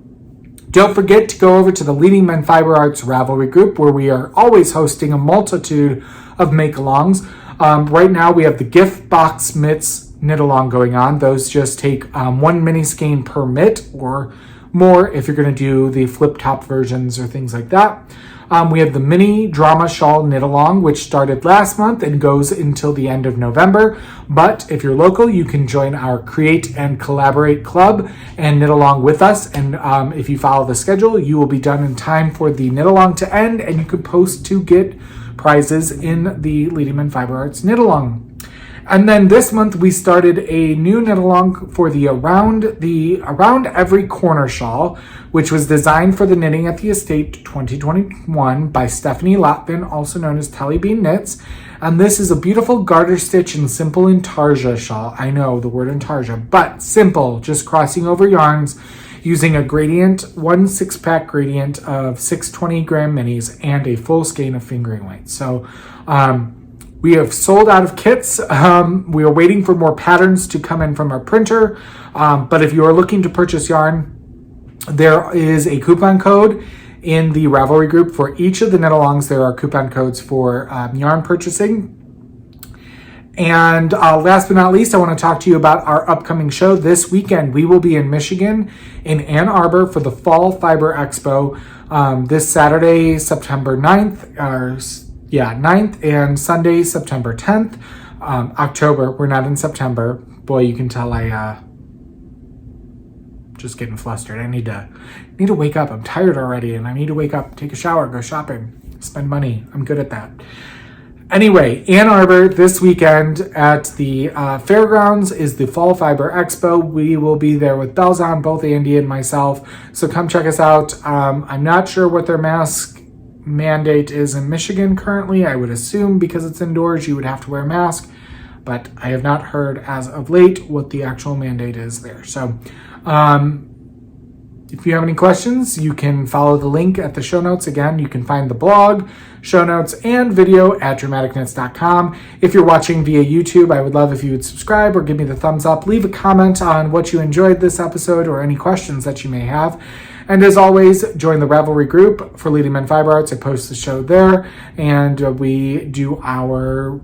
Don't forget to go over to the Leading Men Fiber Arts Ravelry group, where we are always hosting a multitude of make-alongs. Right now we have the gift box mitts knit along going on. Those just take one mini skein per mitt or more if you're going to do the flip top versions or things like that. We have the mini drama shawl knit along, which started last month and goes until the end of November. But if you're local, you can join our Create and Collaborate Club and knit along with us. And if you follow the schedule, you will be done in time for the knit along to end, and you can post to get prizes in the Leading Men Fiber Arts knit along. And then this month we started a new knit along for the Around Every Corner shawl, which was designed for the Knitting at the Estate 2021 by Stephanie Lotvin, also known as Telly Bean Knits. And this is a beautiful garter stitch and simple intarsia shawl. I know the word intarsia, but simple, just crossing over yarns using a gradient, 1 6-pack gradient of 620 gram minis and a full skein of fingering weight. So, we have sold out of kits. We are waiting for more patterns to come in from our printer. But if you are looking to purchase yarn, there is a coupon code in the Ravelry group. For each of the knit-alongs, there are coupon codes for yarn purchasing. And last but not least, I want to talk to you about our upcoming show. This weekend, we will be in Michigan, in Ann Arbor, for the Fall Fiber Expo this Saturday, September 9th, 9th, and Sunday, September 10th. October, we're not in September. Boy, you can tell I just getting flustered. I need to wake up. I'm tired already, and I need to wake up, take a shower, go shopping, spend money. I'm good at that. Anyway, Ann Arbor this weekend at the fairgrounds is the Fall Fiber Expo. We will be there with bells on, both Andy and myself. So come check us out. I'm not sure what their mask mandate is in Michigan currently. I would assume because it's indoors, you would have to wear a mask, but I have not heard as of late what the actual mandate is there. So if you have any questions, you can follow the link at the show notes. Again, you can find the blog, show notes, and video at dramaticknits.com. If you're watching via YouTube, I would love if you would subscribe or give me the thumbs up. Leave a comment on what you enjoyed this episode or any questions that you may have. And as always, join the Ravelry group for Leading Men Fiber Arts. I post the show there, and we do our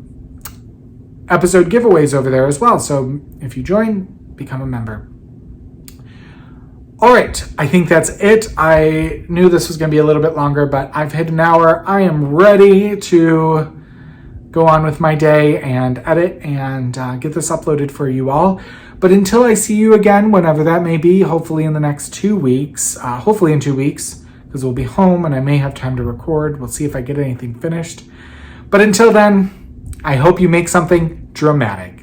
episode giveaways over there as well. So if you join, become a member. All right, I think that's it. I knew this was going to be a little bit longer, but I've hit an hour. I am ready to go on with my day and edit and get this uploaded for you all. But until I see you again, whenever that may be, hopefully in the next 2 weeks, hopefully in 2 weeks, because we'll be home and I may have time to record. We'll see if I get anything finished. But until then, I hope you make something dramatic.